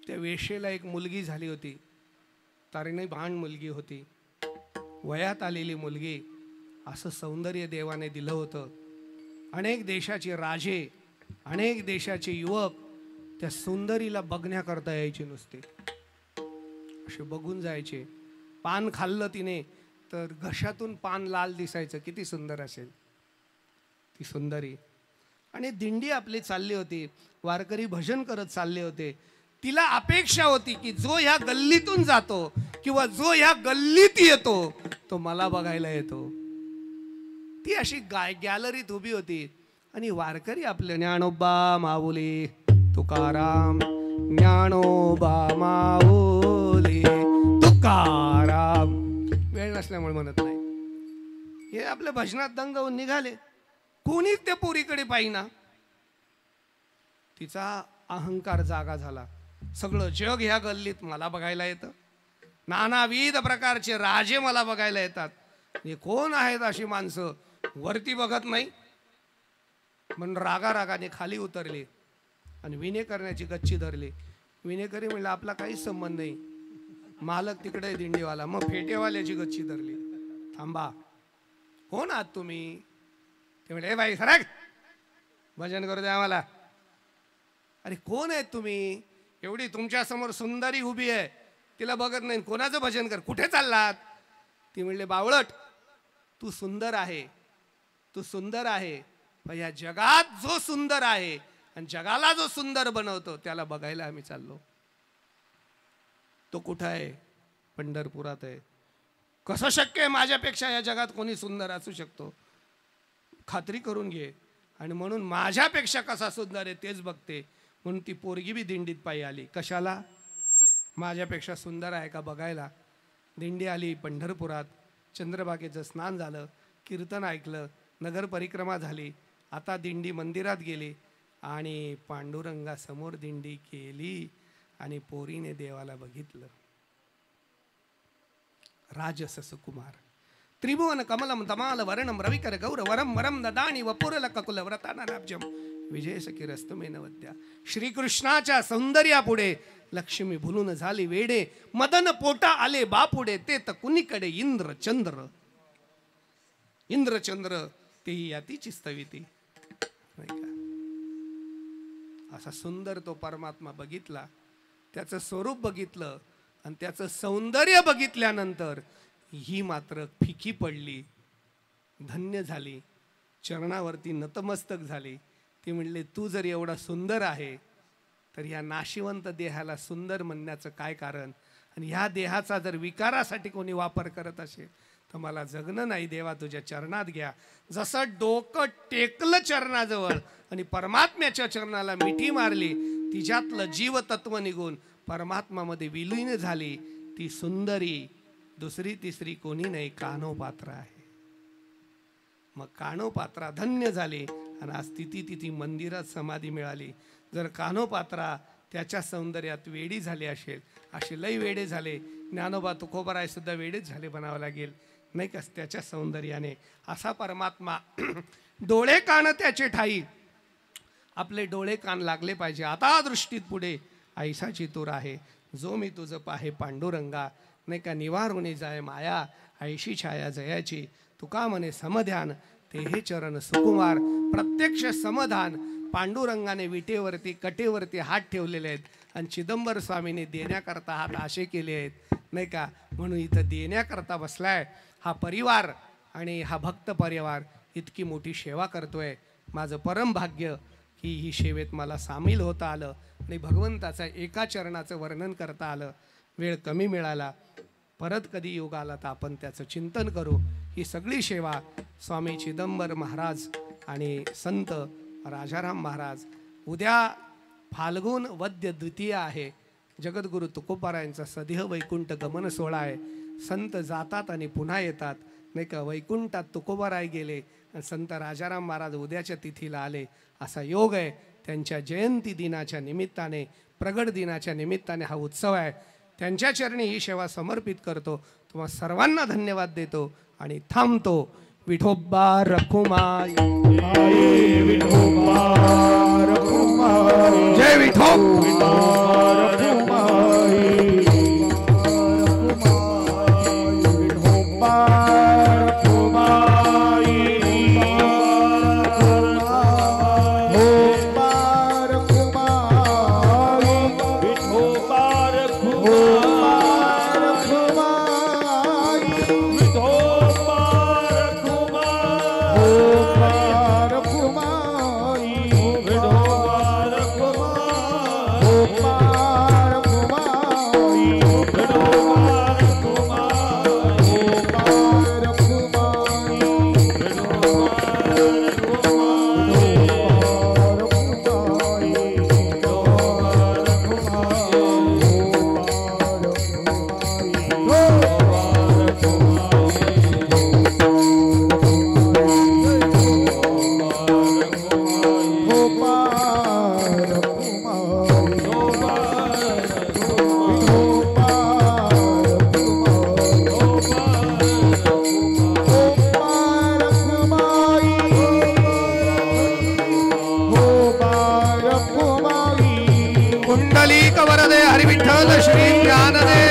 त्या वेश्येला एक मुलगी झाली होती. तारीने भांड मुलगी होती, वयात आलेली मुलगी. असं सौंदर्य देवाने दिलं होतं. अनेक देशाचे राजे, अनेक देशाचे युवक त्या सुंदरीला बघण्याकरता यायचे. नुसते असे बघून जायचे. पान खाल्लं तिने तर घशातून पान लाल दिसायचं. किती सुंदर असेल ती सुंदरी. आणि दिंडी आपली चालली होती, वारकरी भजन करत चालले होते. तिला अपेक्षा होती की जो ह्या गल्लीतून जातो किंवा जो ह्या गल्लीत येतो तो मला बघायला येतो. ती अशी गॅलरीत उभी होती आणि वारकरी आपले ज्ञानोबा माऊली तुकाराम, ज्ञानोबा माऊली तुकाराम. वेळ नसल्यामुळे म्हणत नाही. हे आपल्या भजनात दंग होऊन निघाले. कोणीच त्या पोरीकडे पाहिना. तिचा अहंकार जागा झाला. सगळं जग ह्या गल्लीत मला बघायला येतं. नानाविध प्रकारचे राजे मला बघायला येतात. हे कोण आहेत अशी माणसं? वरती बघत नाही म्हणून रागारागाने खाली उतरले आणि विनय करण्याची गच्ची धरली. विनेकरी म्हणलं आपला काहीच संबंध नाही, मालक तिकडे दिंडीवाला. मग फेटेवाल्याची गच्ची धरली. थांबा, कोण आहात तुम्ही? ते म्हणले, ए बाई सरक, भजन करू द्या आम्हाला. अरे कोण आहेत तुम्ही? एवढी तुमच्या समोर सुंदरी उभी आहे, तिला बघत नाही, कोणाचं भजन कर? कुठे चाललात? ती म्हणले, बावळट, तू सुंदर आहे, तू सुंदर आहे, पण या जगात जो सुंदर आहे आणि जगाला जो सुंदर बनवतो त्याला बघायला आम्ही चाललो. तो कुठं आहे? पंढरपुरात आहे. कसं शक्य आहे? माझ्यापेक्षा या जगात कोणी सुंदर असू शकतो? खात्री करून घे. आणि म्हणून माझ्यापेक्षा कसा सुंदर आहे तेच बघते. म्हणून ती पोरगी बी दिंडीत पायी आली. कशाला? माझ्यापेक्षा सुंदर आहे का बघायला. दिंडी आली पंढरपुरात. चंद्रभागेचं स्नान झालं, कीर्तन ऐकलं, नगर परिक्रमा झाली. आता दिंडी मंदिरात गेली आणि पांडुरंगासमोर दिंडी केली आणि पोरीने देवाला बघितलं. राजस सुकुमार त्रिभुवन कमलम तमाल वर्णम रविकर गौर वरम वरम ददानी वपुरलक कुल व्रतानाब्जम विजयसखीरस्तमे नवद्या. श्रीकृष्णाच्या सौंदर्यापुढे लक्ष्मी भुलून झाली वेडे. मदन पोटा आले बापुडे, ते तर कुणीकडे इंद्रचंद्र. इंद्रचंद्र तेही यातीची स्तविती. नाही का? असा सुंदर तो परमात्मा बघितला, त्याचं स्वरूप बघितलं आणि त्याचं सौंदर्य बघितल्यानंतर ही मात्र फिकी पडली, धन्य झाली, चरणावरती नतमस्तक झाली. ती म्हणले, तू जर एवढा सुंदर आहे तर या नाशिवंत देहाला सुंदर म्हणण्याचं काय कारण? आणि ह्या देहाचा जर विकारासाठी कोणी वापर करत असेल तर मला जगणं नाही. देवा तुझ्या चरणात घ्या. जसं डोकं टेकलं चरणाजवळ आणि परमात्म्याच्या चरणाला मिठी मारली, तिच्यातलं जीवतत्व निघून परमात्मामध्ये विलीन झाली. ती सुंदरी दुसरी तिसरी कोणी नाही, कान्होपात्रा आहे. मग कान्होपात्रा धन्य झाली आणि आज तिथी मंदिरात समाधी मिळाली. जर कान्होपात्रा त्याच्या सौंदर्यात वेडी झाली असेल, असे लई वेडे झाले. ज्ञानोबा तुकोबाराय सुद्धा वेडेच झाले म्हणावं लागेल नाही का त्याच्या सौंदर्याने. असा परमात्मा डोळे कान त्याचे ठाई, आपले डोळे कान लागले पाहिजे. आता दृष्टीत पुढे ऐसाची तूर आहे, जो मी तुझं पाहे पांडुरंगा. नाही का निवारुणी जाय माया, ऐशी छाया जयाची. तुका म्हणे समध्यान, ते हे चरण सुकुमार. प्रत्यक्ष समधान पांडुरंगाने विटेवरती कटेवरती हात ठेवलेले आहेत आणि चिदंबर स्वामीने देण्याकरता हात आशे केले आहेत नाही का. म्हणून इथं देण्याकरता बसलाय हा परिवार आणि हा भक्त परिवार इतकी मोठी सेवा करतोय. माझं परम भाग्य की ही सेवेत मला सामील होता आलं आणि भगवंताचा एका चरणाचं वर्णन करता आलं. वेळ कमी मिळाला, परत कधी योग आला तर आपण त्याचं चिंतन करू. ही सगळी सेवा स्वामी चिदंबर महाराज आणि संत राजाराम महाराज. उद्या फाल्गुन वद्य द्वितीय आहे. जगद्गुरु तुकोबारायांचा सदेह वैकुंठ गमन सोहळा आहे. संत जातात आणि पुन्हा येतात नाही का. वैकुंठात तुकोबाराय गेले आणि संत राजाराम महाराज उद्याच्या तिथीला आले. असा योग आहे. त्यांच्या जयंती दिनाच्या निमित्ताने, प्रगट दिनाच्या निमित्ताने हा उत्सव आहे. त्यांच्या चरणी ही सेवा समर्पित करतो. तुम्हा सर्वांना धन्यवाद देतो आणि थांबतो. विठोबा रखुमाई, विठोबा रखुमाई, जय विठोबा रखुमाई, विठोबा रखुमाई, कुंडलिक वरदे हरि विठ्ठल श्री ज्ञानदेव